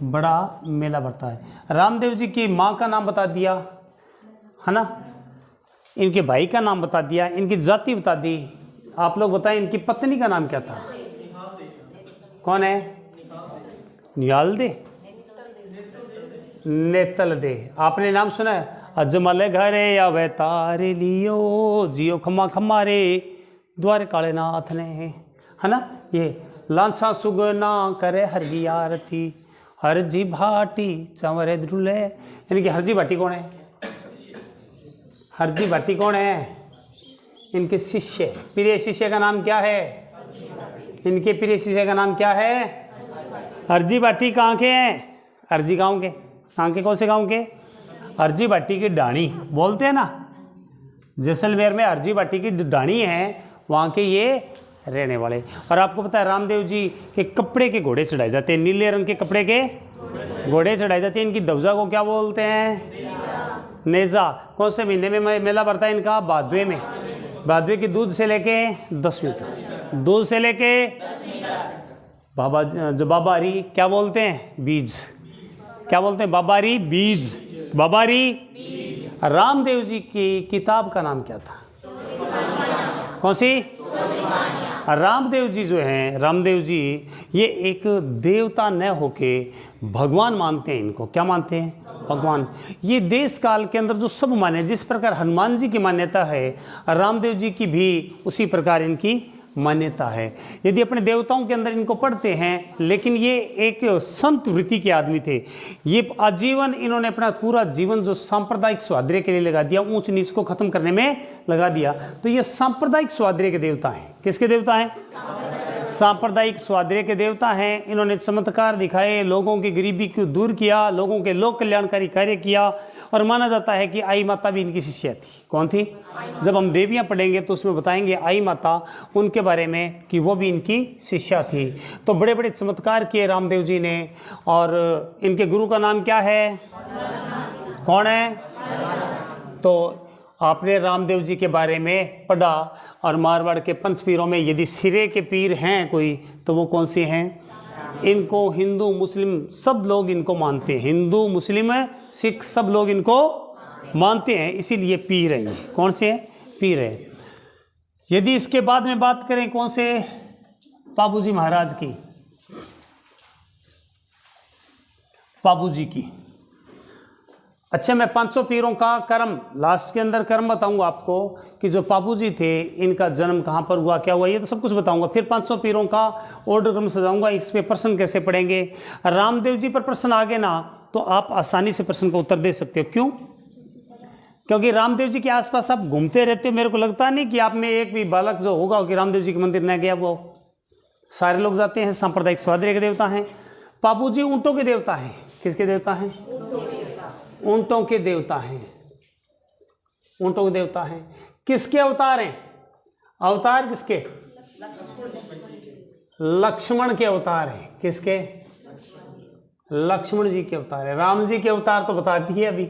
बड़ा मेला भरता है। रामदेव जी की माँ का नाम बता दिया है ना, इनके भाई का नाम बता दिया, इनकी जाति बता दी। आप लोग बताएं इनकी पत्नी का नाम क्या था, कौन है, निहाल दे, नेतल दे। आपने नाम सुना है, अजमल घरे आवे तारे लियो जियो खम्मा खम्मा रे द्वारे काले नाथ ने, है ना। ये लांछा सुगना करे हरजी आरती हरजी भाटी चंवरे ध्रुले। इनकी हरजी भाटी कौन है, हरजी भाटी कौन है, इनके शिष्य, प्रिय शिष्य का नाम क्या है, इनके प्रिय शिष्य का नाम क्या है, हरजी भाटी। कहाँ के हैं, हरजी गांव के। कहाँ के, कौन से गांव के, हरजी भाटी की डाणी बोलते हैं ना, जैसलमेर में हरजी भाटी की डाणी है, वहाँ के ये रहने वाले। और आपको पता है रामदेव जी के कपड़े के घोड़े चढ़ाए जाते हैं, नीले रंग के कपड़े के घोड़े चढ़ाए जाते हैं। इनकी ध्वजा को क्या बोलते हैं, नेजा। कौन से महीने में मेला भरता है इनका, भादवे में। भादवे की दूध से लेके 10वीं तक, दूध से लेके बाबा, जो बाबारी क्या बोलते हैं, बीज। क्या बोलते हैं, बाबारी बीज, बाबारी। रामदेव जी की किताब का नाम क्या था, कौन सी, रामदेव जी जो हैं, रामदेव जी ये एक देवता न होके भगवान मानते हैं इनको। क्या मानते हैं, भगवान। ये देश काल के अंदर जो सब माने, जिस प्रकार हनुमान जी की मान्यता है, रामदेव जी की भी उसी प्रकार इनकी मान्यता है। यदि अपने देवताओं के अंदर इनको पढ़ते हैं, लेकिन ये एक संत वृत्ति के आदमी थे। ये आजीवन इन्होंने अपना पूरा जीवन जो सांप्रदायिक स्वाध्याय के लिए लगा दिया, ऊंच नीच को खत्म करने में लगा दिया। तो ये सांप्रदायिक स्वाध्याय के देवता हैं। किसके देवता हैं, सांप्रदायिक स्वाध्याय के देवता हैं। इन्होंने चमत्कार दिखाए, लोगों की गरीबी को दूर किया, लोगों के लोक कल्याणकारी कार्य किया। और माना जाता है कि आई माता भी इनकी शिष्या थी। कौन थी, जब हम देवियाँ पढ़ेंगे तो उसमें बताएंगे आई माता उनके बारे में कि वो भी इनकी शिष्या थी। तो बड़े बड़े चमत्कार किए रामदेव जी ने। और इनके गुरु का नाम क्या है, कौन है, तो आपने रामदेव जी के बारे में पढ़ा। और मारवाड़ के पंचपीरों में यदि सिरे के पीर हैं कोई, तो वो कौन से हैं, इनको हिंदू मुस्लिम सब लोग इनको मानते हैं। हिंदू मुस्लिम सिख सब लोग इनको मानते हैं, इसीलिए पीर है ये। कौन से हैं, पी रहे। यदि इसके बाद में बात करें कौन से पाबूजी महाराज की, पाबूजी की। अच्छा, मैं 500 पीरों का कर्म लास्ट के अंदर कर्म बताऊंगा आपको कि जो पाबूजी थे इनका जन्म कहाँ पर हुआ, क्या हुआ, ये तो सब कुछ बताऊंगा। फिर 500 पीरों का ऑर्डर क्रम सजाऊंगा, इस पे प्रश्न कैसे पढ़ेंगे। रामदेव जी पर प्रश्न आ गए ना तो आप आसानी से प्रश्न का उत्तर दे सकते हो। क्यों? क्योंकि रामदेव जी के आसपास आप घूमते रहते हो। मेरे को लगता नहीं कि आप में एक भी बालक जो होगा कि रामदेव जी के मंदिर न गया। वो सारे लोग जाते हैं। सांप्रदायिक स्वाद्री के देवता हैं। पाबूजी ऊँटों के देवता हैं। किसके देवता हैं? ऊँटों के देवता हैं। ऊँटों के देवता हैं। किसके अवतार हैं? अवतार किसके? लक्ष्मण के अवतार हैं। किसके? लक्ष्मण जी के अवतार है। राम जी के अवतार तो बता दिए अभी।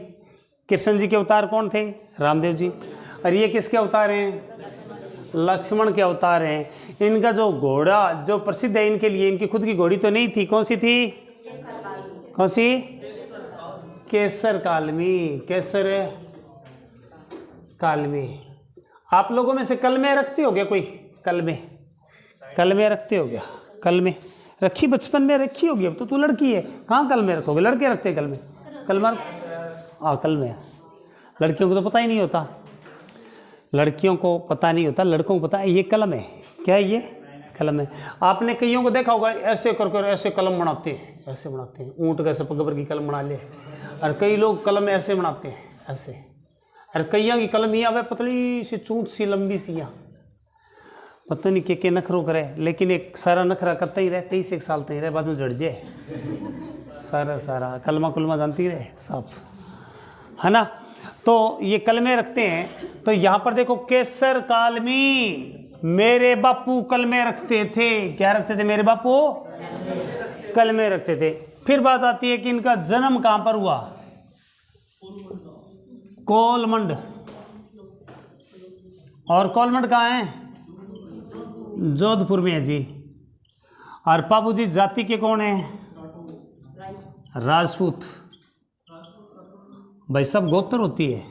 कृष्ण जी के अवतार कौन थे? रामदेव जी। और ये किसके अवतार हैं? लक्ष्मण के अवतार हैं। इनका जो घोड़ा जो प्रसिद्ध है इनके लिए, इनकी खुद की घोड़ी तो नहीं थी। कौन सी थी? कौन सी? केसर कालमी। केसर कालमी। आप लोगों में से कलमे रखते हो गया कोई? कलमे, कलमे रखते हो गया? कलमे रखी बचपन में रखी होगी। अब तो तू लड़की है, कहाँ कलमे रखोगे? लड़के रखते हैं कलमे। कलमा कलमे। लड़कियों को तो पता ही नहीं होता। लड़कियों को पता नहीं होता, लड़कों को पता है। ये कलम है। क्या है ये? कलम है। आपने कईयों को देखा होगा ऐसे कर ऐसे कलम बनाते हैं, ऐसे बनाते हैं। ऊँट कैसे पगबर की कलम बना ले। और कई लोग कलम ऐसे बनाते हैं, ऐसे। और कईयों की कलम यहाँ पे पतली सी चूंट सी लंबी सी, यहाँ पता नहीं के नखरों करे। लेकिन एक सारा नखरा करता ही रहे, 23 साल तक ही रहे, बाद में जड़ जाए सारा कलमा कुलमा जानती रहे सब, है ना। तो ये कलमे रखते हैं। तो यहाँ पर देखो, केसर कालमी। मेरे बापू कलमे रखते थे। क्या रखते थे? मेरे बापू कलमे रखते थे। फिर बात आती है कि इनका जन्म कहाँ पर हुआ? कोलमंड। और कोलमंड कहाँ है? जोधपुर में है जी। और पाबूजी जाति के कौन है? राजपूत। भाई सब गोत्र होती है।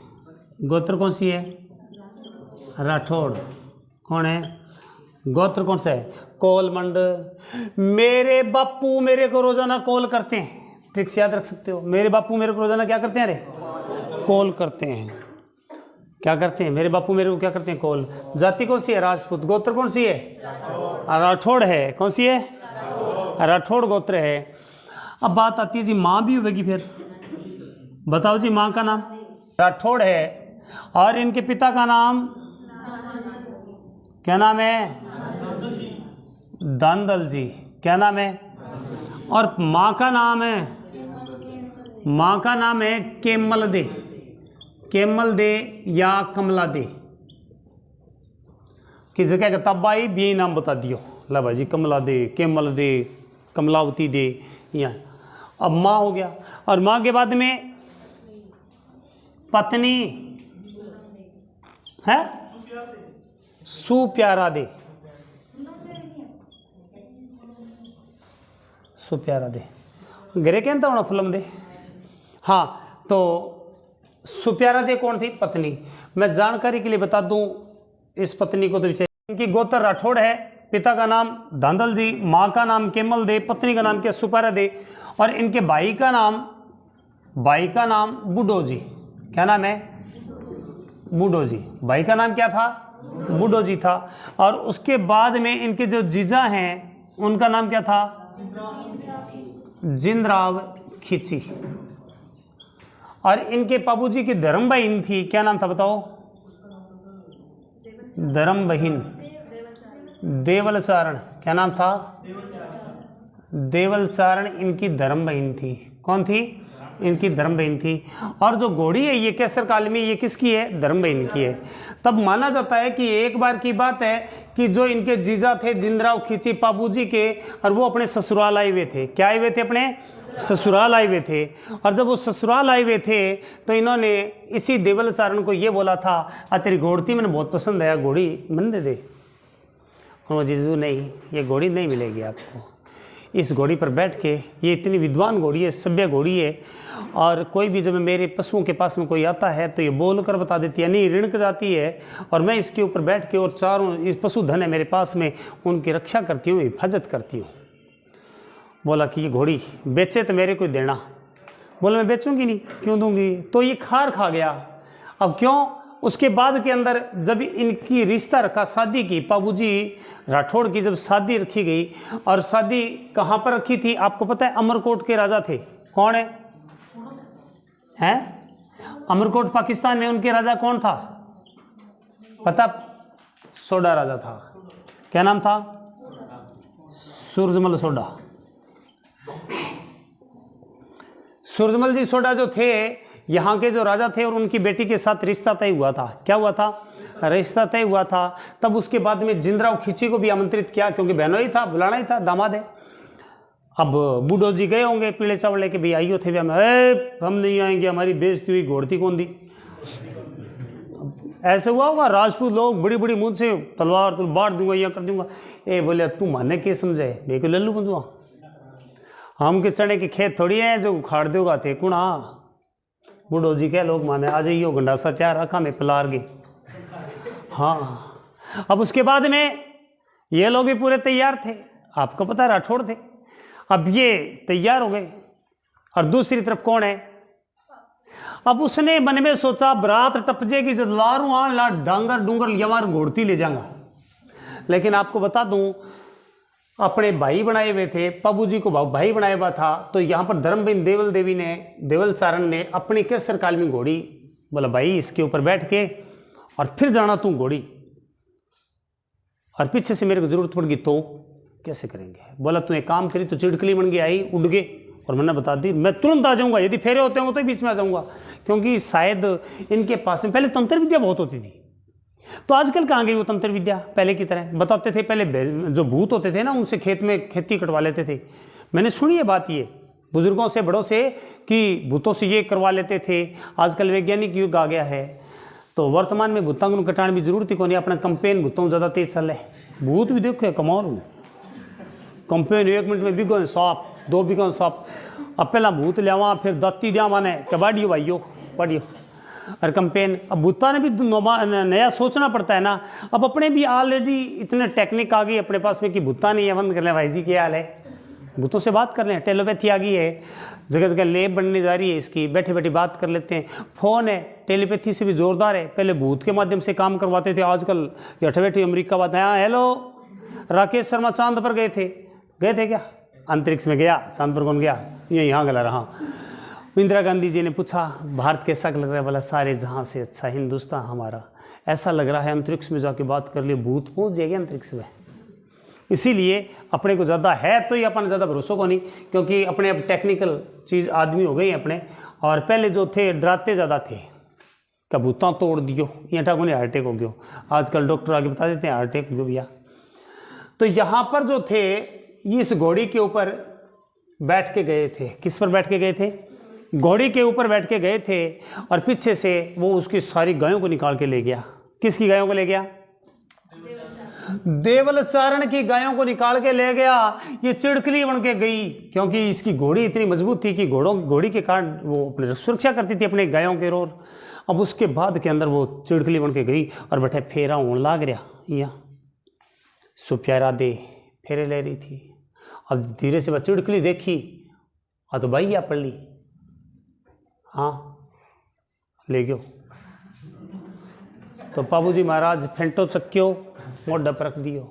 गोत्र कौन सी है? राठौड़। कौन है? गोत्र कौन सा है? कोलमंड। मेरे बापू मेरे को रोजाना कॉल करते हैं। ट्रिक से याद रख सकते हो। मेरे बापू मेरे को रोजाना क्या करते हैं? अरे कॉल करते हैं। क्या करते हैं? मेरे बापू मेरे को क्या करते हैं? कॉल। जाति कौन सी है? राजपूत। गोत्र कौन सी है? राठौड़ है। कौन सी है? राठौड़ गोत्र है। अब बात आती है जी, माँ भी होगी। फिर बताओ जी, माँ का नाम? राठौड़ है। और इनके पिता का नाम क्या नाम है? दांदल जी। क्या नाम है? और माँ का नाम है? माँ का नाम है केमल दे। केमल दे या कमला दे की जगह का तबाई भी नाम बता दियो। ला भाई, कमला दे, केमल दे, कमलावती दे। यहाँ अब माँ हो गया। और माँ के बाद में पत्नी है सुप्यारा दे। सुप्यारा दे घरे कहता होना फिल्म दे। हाँ, तो सुप्यारा दे कौन थी? पत्नी। मैं जानकारी के लिए बता दूं इस पत्नी को तो इनकी गोत्र राठौड़ है। पिता का नाम दांदल जी, माँ का नाम केमल दे, पत्नी का नाम क्या? सुप्यारा दे। और इनके भाई का नाम बूढ़ो जी। क्या नाम है? बूढ़ो जी। भाई का नाम क्या था? बूढ़ो जी था। और उसके बाद में इनके जो जीजा हैं उनका नाम क्या था? जिंदराव खींची। और इनके पाबूजी की धर्म बहन थी। क्या नाम था बताओ? धर्म बहन देवलचारण। क्या नाम था? देवलचारण इनकी धर्म बहन थी। कौन थी? इनकी धर्म बहन थी। और जो घोड़ी है ये केसर कालमी, ये किसकी है? धर्म बहन की है। तब माना जाता है कि एक बार की बात है कि जो इनके जीजा थे जिंदराव खींची पाबूजी के, और वो अपने ससुराल आए हुए थे। क्या आए हुए थे? अपने ससुराल आए हुए थे। और जब वो ससुराल आए हुए थे तो इन्होंने इसी देवलचारण को ये बोला था, तेरी घोड़ती मैंने बहुत पसंद है, घोड़ी मन दे दे। और वो जीजू नहीं, ये घोड़ी नहीं मिलेगी आपको। इस घोड़ी पर बैठ के, ये इतनी विद्वान घोड़ी है, सभ्य घोड़ी है, और कोई भी जब मेरे पशुओं के पास में कोई आता है तो ये बोल कर बता देती है, नहीं रिणक जाती है, और मैं इसके ऊपर बैठ के और चारों इस पशुधन है मेरे पास में, उनकी रक्षा करती हूँ, हिफाजत करती हूँ। बोला कि ये घोड़ी बेचे तो मेरे को देना। बोला मैं बेचूंगी नहीं, क्यों दूंगी? तो ये खार खा गया। अब क्यों? उसके बाद के अंदर जब इनकी रिश्ता रखा, शादी की, बाबूजी राठौड़ की जब शादी रखी गई, और शादी कहाँ पर रखी थी आपको पता है? अमरकोट के राजा थे। कौन है? हैं? अमरकोट पाकिस्तान में उनके राजा कौन था पता? सोडा राजा था। क्या नाम था? सूरजमल सोडा। सूरजमल जी सोडा जो थे, यहाँ के जो राजा थे, और उनकी बेटी के साथ रिश्ता तय हुआ था। क्या हुआ था? रिश्ता तय हुआ था। तब उसके बाद में जिंदराव खिची को भी आमंत्रित किया, क्योंकि बहनों ही था, बुलाना ही था, दामाद है। अब बूढ़ो जी गए होंगे पीले चावल लेके, भाई आइयो थे हम, हम नहीं आएंगे, हमारी बेइज्जती हुई, घोड़ती कौन दी। ऐसे हुआ होगा, राजपूत लोग बड़ी बड़ी मुंह से तलवार तो बांट दूंगा, या कर दूंगा। ए बोले तू माने के समझे, मेरे को लल्लू बंधुआ, हम के चने के खेत थोड़ी है जो उखाड़ दोगा थे कुणा। बूढ़ो जी क्या लोग माने, आ जाइयो गंडासा तैयार रखा में पलार गए। हाँ, अब उसके बाद में ये लोग भी पूरे तैयार थे, आपको पता है राठौड़ थे। अब ये तैयार हो गए, और दूसरी तरफ कौन है? अब उसने मन में सोचा बरात टपजेगी जब लारू आन ला डांगर डूंगर यवार घोड़ती ले जाऊंगा। लेकिन आपको बता दूं, अपने भाई बनाए हुए थे, बाबू जी को भाई बनाया हुआ था। तो यहाँ पर धर्मबिन देवल देवी ने, देवल चारण ने अपनी केसर काल में घोड़ी, बोला भाई इसके ऊपर बैठ के और फिर जाना तू घोड़ी, और पीछे से मेरे को जरूरत पड़ गई तो कैसे करेंगे? बोला तू एक काम करी, तो चिड़कली बन गई, आई उड़ गए, और मैंने बता दी मैं तुरंत आ जाऊंगा, यदि फेरे होते होंगे तो बीच में आ जाऊंगा, क्योंकि शायद इनके पास में पहले तंत्र विद्या बहुत होती थी। तो आजकल कहाँ गई वो तंत्र विद्या? पहले की तरह बताते थे, पहले जो भूत होते थे ना, उनसे खेत में खेती कटवा लेते थे। मैंने सुनी है बात ये बुजुर्गों से, बड़ों से, कि भूतों से ये करवा लेते थे। आजकल वैज्ञानिक युग आ गया है, तो वर्तमान में भूतां को कटाने की जरूरत ही कौन है। अपना कंपेन भूतों ज़्यादा तेज चल रहे, भूत भी देखो कमाल हूँ, कंपेन 1 मिनट में बिगो सांप, 2 बिगो सांप। अब पहला भूत लियावा, फिर दत्ती दिया माने कबाड़ियो भाइयों पढ़ियो, और कंपेन। अब भूता ने भी नया सोचना पड़ता है ना। अब अपने भी ऑलरेडी इतने टेक्निक आ गई अपने पास में कि भूता नहीं है, बंद कर लें भाई जी क्या हाल है, भूतों से बात कर लें। टेलीपैथी आ गई है, जगह जगह लैब बनने जा रही है इसकी, बैठे बैठे बात कर लेते हैं। फ़ोन है, टेलीपैथी से भी जोरदार है। पहले भूत के माध्यम से काम करवाते थे, आजकल बैठे बैठे अमेरिका बात है। हाँ हेलो, राकेश शर्मा चांद पर गए थे क्या? अंतरिक्ष में गया, चांद पर कौन गया? ये यहाँ गला रहा। इंदिरा गांधी जी ने पूछा भारत कैसा लग रहा है? बोला सारे जहाँ से अच्छा हिंदुस्तान हमारा, ऐसा लग रहा है अंतरिक्ष में जाके बात कर लिए, भूत पहुँच जाएगा अंतरिक्ष में। इसीलिए अपने को ज़्यादा है तो ये अपन ज़्यादा भरोसा को नहीं, क्योंकि अपने अब टेक्निकल चीज़ आदमी हो गई अपने। और पहले जो थे डराते ज़्यादा थे, कबूता तोड़ दियो, ईंटा को नहीं हार्ट अटैक हो गया। आजकल डॉक्टर आगे बता देते हैं हार्ट अटैक हो गया भैया। तो यहाँ पर जो थे, ये इस घोड़ी के ऊपर बैठ के गए थे। किस पर बैठ के गए थे? घोड़ी के ऊपर बैठ के गए थे, और पीछे से वो उसकी सारी गायों को निकाल के ले गया। किसकी गायों को ले गया? देवलचारण की गायों को निकाल के ले गया। ये चिड़कली बन के गई, क्योंकि इसकी घोड़ी इतनी मजबूत थी कि घोड़ी के कारण वो अपनी सुरक्षा करती थी अपने गायों के रोर। अब उसके बाद के अंदर वो चिड़कली बन के गई, और बैठे फेरा होने लाग रहा, यहाँ सुप्यारा दे फेरे ले रही थी। अब धीरे से वह चिड़कली देखी, तो भाई पड़ ली, हाँ ले गयो। तो बाबूजी महाराज फेंटो चक्यो, मोढ़ पर रख दियो।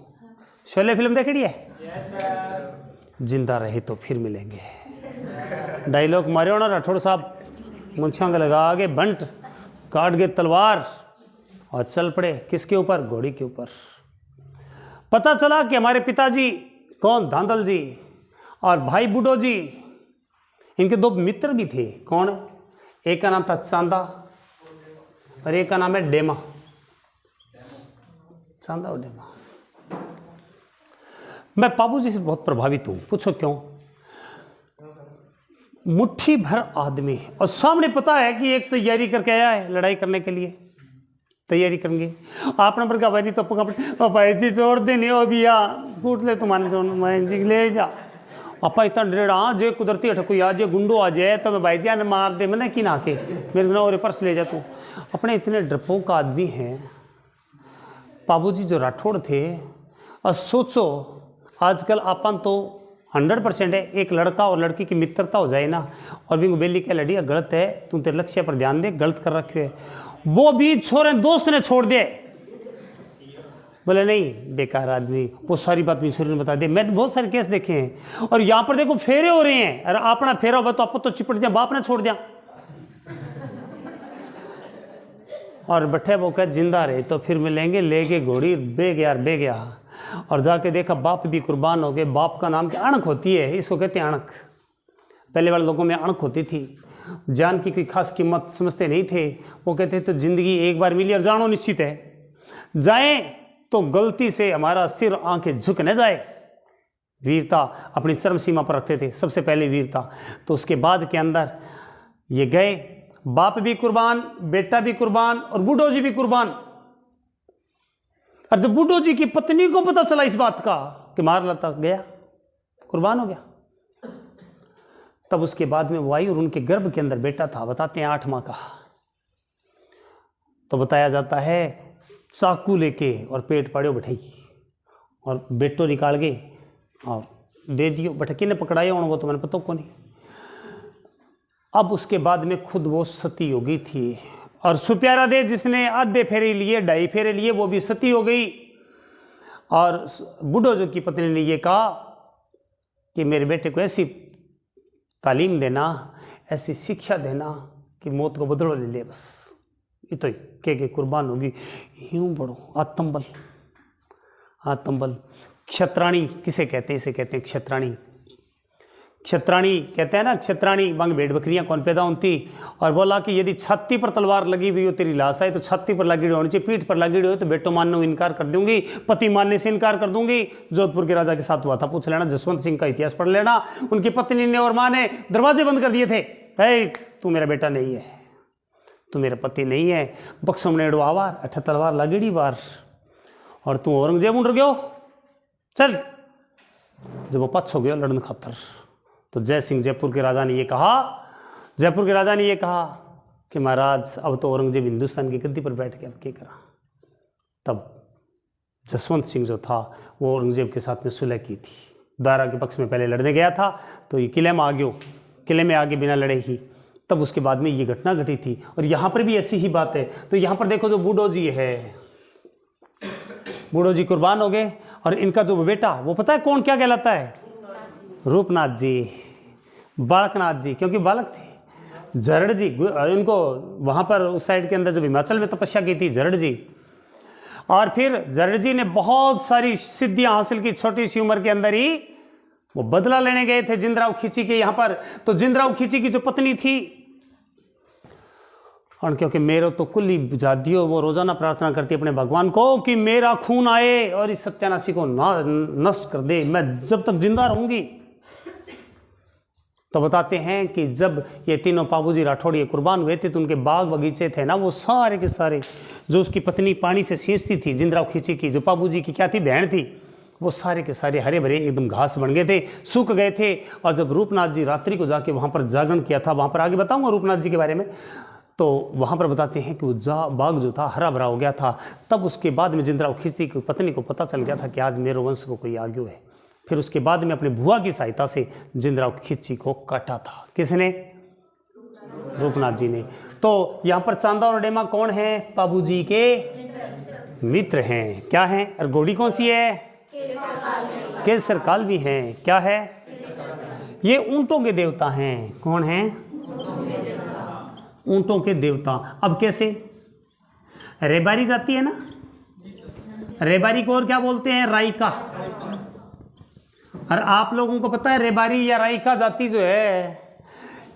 शोले फिल्म देखी है? जिंदा रहे तो फिर मिलेंगे। डायलॉग मारियो ना राठौड़ साहब, मुंछा लगा आगे बंट, काट गए तलवार, और चल पड़े किसके ऊपर? घोड़ी के ऊपर। पता चला कि हमारे पिताजी कौन, धांधल जी, और भाई बूढ़ो जी, इनके 2 मित्र भी थे। कौन? एक का नाम था चांदा, और एक का नाम है डेमा। चांदा और डेमा। मैं बाबूजी से बहुत प्रभावित हूं। पूछो क्यों? मुट्ठी भर आदमी, और सामने पता है कि एक तैयारी करके आया है लड़ाई करने के लिए, तैयारी करेंगे। आप नंबर का भाई तो भाई जी छोड़ देने, ओ भैया कूट ले तुम्हारे जो मैं जी ले जा। आपा इतना डरेड़ा जे कुदरती अटको आज ये गुंडो आ जाए तो मैं भाई जान मार दे मैंने कि ना के मेरे ना और पर्स ले जा तू। अपने इतने डरपोक आदमी हैं बाबूजी जो राठौड़ थे। और सोचो आजकल अपन तो 100% है एक लड़का और लड़की की मित्रता हो जाए ना और भी बेली क्या लड़ी गलत है तू तेरे लक्ष्य पर ध्यान दे गलत कर रखे है वो भी छोरे दोस्त ने छोड़ दे बोले नहीं बेकार आदमी वो सारी बात मेरी छोरी ने बता दी। मैंने बहुत सारे केस देखे हैं और यहाँ पर देखो फेरे हो रहे हैं अरे अपना फेरा हुआ तो आप तो चिपट जाए बाप ने छोड़ दिया और बैठे वो कह जिंदा रहे तो फिर मिलेंगे ले गए घोड़ी बे गया बे गया और जाके देखा बाप भी कुर्बान हो गए। बाप का नाम क्या अणक होती है इसको कहते हैं अणक। पहले वाले लोगों में अणक होती थी जान की कोई खास कीमत समझते नहीं थे। वो कहते तो जिंदगी एक बार मिली और जानो निश्चित है जाए तो गलती से हमारा सिर आंखें झुक न जाए। वीरता अपनी चरम सीमा पर रखते थे सबसे पहले वीरता। तो उसके बाद के अंदर ये गए बाप भी कुर्बान बेटा भी कुर्बान और बूढ़ो जी भी कुर्बान। और जब बूढ़ो जी की पत्नी को पता चला इस बात का कि मार लता गया कुर्बान हो गया तब उसके बाद में वो आई और उनके गर्भ के अंदर बेटा था बताते हैं 8 माह का। तो बताया जाता है चाकू लेके और पेट पाड़ियो बैठाई और बेटो निकाल गए और दे दियो बैठा किने पकड़ाया वो तो मैंने पता को नहीं। अब उसके बाद में खुद वो सती हो गई थी और सुप्यारा दे जिसने आधे फेरे लिए 2.5 फेरे लिए वो भी सती हो गई। और बूढ़ो जो की पत्नी ने ये कहा कि मेरे बेटे को ऐसी तालीम देना ऐसी शिक्षा देना कि मौत को बदलो ले ले बस ये तो के कुर्बान होगी। यूं बढ़ो आत्मबल आत्मबल। क्षत्राणी किसे कहते हैं इसे कहते हैं क्षत्राणी। क्षत्राणी कहते हैं ना क्षत्राणी बांग भेड़ बकरियां कौन पैदा होती। और बोला कि यदि छाती पर तलवार लगी हुई हो तेरी लाश है तो छाती पर लगी होनी चाहिए पीठ पर लगी हो तो बेटो मानने को इनकार कर दूंगी पति मानने से इनकार कर दूंगी। जोधपुर के राजा के साथ हुआ था पूछ लेना जसवंत सिंह का इतिहास पढ़ लेना। उनकी पत्नी ने और माँ ने दरवाजे बंद कर दिए थे तू मेरा बेटा नहीं है तू मेरा पति नहीं है बक्सम ने आवार 8 तलवार लगेड़ी बार और तू औरंगजेब उड़ गयो चल। जब वो पक्ष हो गया लड़न खातर तो जय सिंह जयपुर के राजा ने ये कहा कि महाराज अब तो औरंगजेब हिंदुस्तान की गद्दी पर बैठ के अब क्या करा। तब जसवंत सिंह जो था वो औरंगजेब के साथ में सुलह की थी। दारा के पक्ष में पहले लड़ने गया था तो ये किले में आ गयो किले में आगे बिना लड़े ही तब उसके बाद में ये घटना घटी थी। और यहाँ पर भी ऐसी ही बात है। तो यहाँ पर देखो जो बूढ़ो जी है बूढ़ो जी कुर्बान हो गए और इनका जो बेटा वो पता है कौन क्या कहलाता है रूपनाथ जी बालकनाथ जी क्योंकि बालक थे। जरड़ जी इनको वहाँ पर उस साइड के अंदर जब हिमाचल में तपस्या की थी जरड़ जी। और फिर जरड़ जी ने बहुत सारी सिद्धियां हासिल की छोटी सी उम्र के अंदर ही। वो बदला लेने गए थे जिंदराव खींची के यहाँ पर। तो जिंदराव खींची की जो पत्नी थी और क्योंकि मेरे तो कुल्ली जादियो वो रोजाना प्रार्थना करती अपने भगवान को कि मेरा खून आए और इस सत्यानाशी को नष्ट कर दे मैं जब तक जिंदा रहूंगी। तो बताते हैं कि जब ये तीनों पाबूजी राठौड़ ये कुर्बान हुए थे तो उनके बाग बगीचे थे ना वो सारे के सारे जो उसकी पत्नी पानी से सींचती थी जिंदराव खींची की जो पाबूजी की क्या थी बहन थी वो सारे के सारे हरे भरे एकदम घास बन गए थे सूख गए थे। और जब रूपनाथ जी रात्रि को जाके वहाँ पर जागरण किया था वहाँ पर आगे बताऊंगा रूपनाथ जी के बारे में। तो वहाँ पर बताते हैं कि वो बाग जो था हरा भरा हो गया था। तब उसके बाद में जिंदराव खींची की पत्नी को पता चल गया था कि आज मेरे वंश को कोई आगे है। फिर उसके बाद में अपने बुआ की सहायता से जिंदराव खींची को काटा था। किसने रूपनाथ जी ने। तो यहाँ पर चांदा और डेमा कौन है बाबूजी के मित्र हैं क्या हैं। और घोड़ी कौन सी है केसर काल भी हैं क्या है ये ऊंटों के देवता हैं। कौन हैं ऊंटों के देवता। अब कैसे रेबारी जाती है ना रेबारी को और क्या बोलते हैं राइका। और आप लोगों को पता है रेबारी या राइका जाति जो है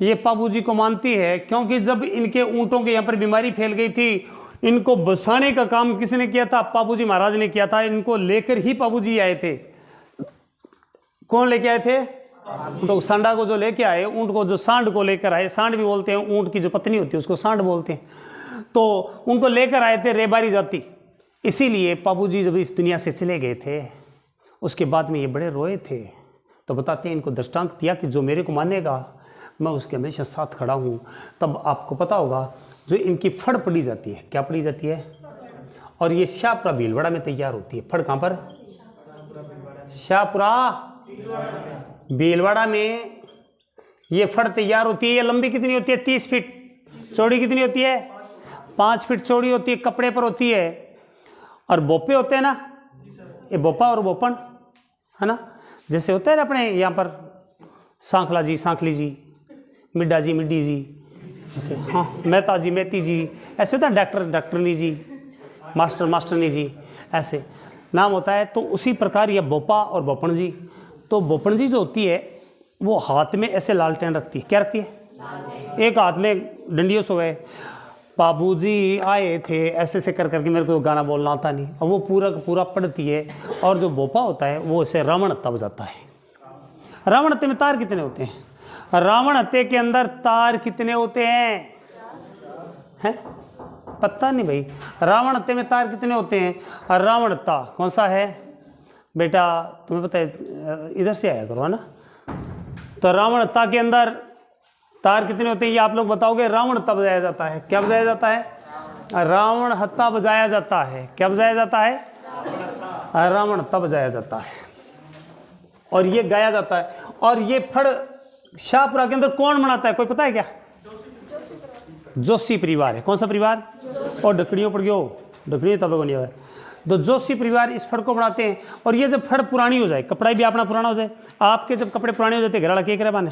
ये पाबूजी को मानती है क्योंकि जब इनके ऊंटों के यहाँ पर बीमारी फैल गई थी इनको बसाने का काम किसने किया था पाबूजी महाराज ने किया था। इनको लेकर ही पाबूजी आए थे। कौन लेके आए थे तो सांडा को जो लेके आए ऊंट को जो सांड को लेकर आए सांड भी बोलते हैं ऊंट की जो पत्नी होती है उसको सांड बोलते हैं। तो उनको लेकर आए थे रेबारी जाति। इसीलिए पाबूजी जब इस दुनिया से चले गए थे उसके बाद में ये बड़े रोए थे तो बताते हैं, इनको दृष्टांत दिया कि जो मेरे को मानेगा मैं उसके हमेशा साथ खड़ा हूँ। तब आपको पता होगा जो इनकी फड़ पड़ी जाती है, क्या पड़ी जाती है, और ये शाहपुरा भीलवाड़ा में तैयार होती है। फड़ कहाँ पर, शाहपुरा भीलवाड़ा में ये फड़ तैयार होती है। ये लंबी कितनी होती है, 30 फीट, चौड़ी कितनी होती है, 5 फीट चौड़ी होती है, कपड़े पर होती है। और बोपे होते हैं ना, ये बोपा और बोपन है ना, जैसे होता है ना अपने यहाँ पर सांखला जी सांखली जी, मिड्डा जी मिड्डी जी, ऐसे हाँ, मेहता जी मेहती जी, ऐसे होता है, डॉक्टर डॉक्टरनी जी, मास्टर मास्टरनी जी, ऐसे नाम होता है। तो उसी प्रकार ये बोपा और बोपन जी। तो बोपन जी जो होती है वो हाथ में ऐसे लालटेन रखती है, क्या रखती है, एक हाथ में डंडियों से हुए, बाबूजी आए थे ऐसे से कर करके, मेरे को गाना बोलना आता नहीं, और वो पूरा का पूरा पढ़ती है। और जो बोपा होता है वो इसे रावण हत्ता बजाता है। रावण हत्ते में तार कितने होते हैं, रावण हत्ते के अंदर तार कितने होते हैं, पता नहीं भाई, रावण हत्ते में तार कितने होते हैं। और रावण हत्ता कौन सा है बेटा, तुम्हें पता है, इधर से आया करो है ना। तो रावण हत्ता के अंदर तार कितने होते हैं ये आप लोग बताओगे। रावण हत्ता बजाया जाता है, क्या बजाया जाता है, रावण हत्ता बजाया जाता है, क्या बजाया जाता है, रावण हत्ता बजाया जाता है। और ये गाया जाता है। और ये फड़ शाहपुरा के अंदर कौन मनाता है, कोई पता है क्या, जोशी परिवार है। कौन सा परिवार, और डकड़ियों पड़ गयो, डकड़ियों तब बनी हुआ है। तो जोशी परिवार इस फड़ को बनाते हैं। और ये जब फड़ पुरानी हो जाए, कपड़ा भी अपना पुराना हो जाए, आपके जब कपड़े पुराने हो जाते घर वाला क्या करे बाने,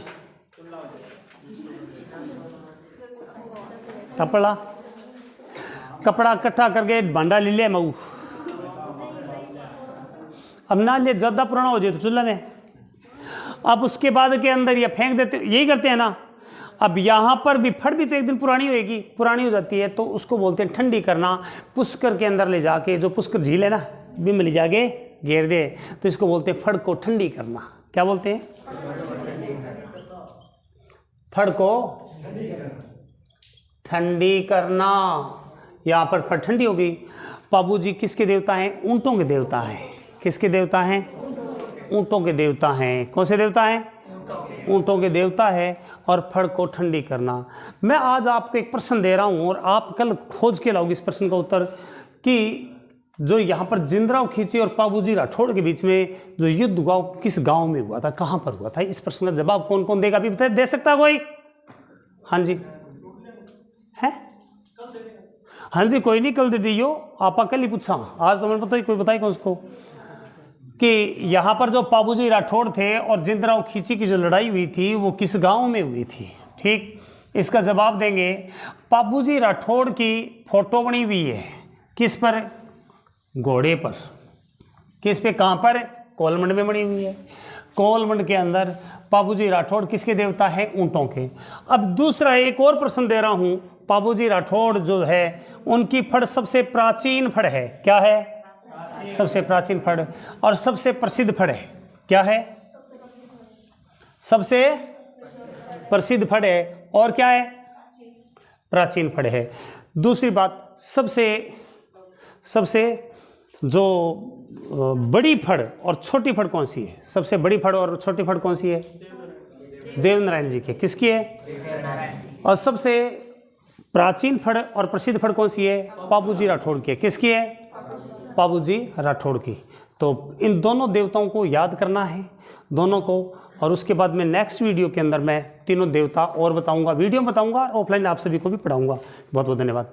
कपड़ा कपड़ा इकट्ठा करके भांडा ले लिया मऊ, अब ना ले ज़्यादा पुराना हो जाए तो चूल्हा में, अब उसके बाद के अंदर ये फेंक देते, यही करते हैं ना। अब यहाँ पर भी फड़ भी तो एक दिन पुरानी होएगी, पुरानी हो जाती है तो उसको बोलते हैं ठंडी करना। पुष्कर के अंदर ले जाके, जो पुष्कर झील है ना, बिम ले जाके घेर दे, तो इसको बोलते हैं फड़ को ठंडी करना। क्या बोलते हैं, फड़ को ठंडी करना। यहाँ पर फड़ ठंडी हो गई। बाबू जी किसके देवता हैं, ऊंटों के देवता हैं। किसके देवता हैं, ऊंटों के देवता हैं। कौन से देवता हैं, ऊंटों के देवता है। और फड़ को ठंडी करना। मैं आज आपको एक प्रश्न दे रहा हूँ और आप कल खोज के लाओगे इस प्रश्न का उत्तर, कि जो यहाँ पर जिंदराव खींची और बाबूजी राठौड़ के बीच में जो युद्ध हुआ किस गांव में हुआ था, कहाँ पर हुआ था। इस प्रश्न का जवाब कौन कौन देगा, अभी दे सकता कोई, हाँ जी है, हाँ जी कोई नहीं, कल दे दियो, आप कल ही पूछा, आज तो मैंने पता ही कोई बताई कौन उसको, कि यहाँ पर जो बाबूजी राठौड़ थे और जिंदराव खींची की जो लड़ाई हुई थी वो किस गांव में हुई थी। ठीक, इसका जवाब देंगे। बाबूजी राठौड़ की फोटो बनी हुई है किस पर, घोड़े पर। किस पे, कहाँ पर, कोलमंड में बनी हुई है। कोलमंड के अंदर बाबूजी राठौड़ किसके देवता है, ऊंटों के। अब दूसरा एक और प्रश्न दे रहा हूँ, बाबूजी राठौड़ जो है उनकी फड़ सबसे प्राचीन फड़ है, क्या है, सबसे प्राचीन फड़। और सबसे प्रसिद्ध फड़ है, क्या है, सबसे प्रसिद्ध फड़ है। और क्या है, प्राचीन फड़ है। दूसरी बात, सबसे जो बड़ी फड़ और छोटी फड़ कौन सी है, सबसे बड़ी फड़ और छोटी फड़ कौन सी है, देवनारायण जी के, किसकी है। और सबसे प्राचीन फड़ और प्रसिद्ध फड़ कौन सी है, बाबूजी राठौड़ की, किसकी है, बाबूजी राठौड़ की। तो इन दोनों देवताओं को याद करना है, दोनों को। और उसके बाद में नेक्स्ट वीडियो के अंदर मैं तीनों देवता और बताऊंगा, वीडियो बताऊंगा और ऑफलाइन आप सभी को भी पढ़ाऊंगा। बहुत बहुत धन्यवाद।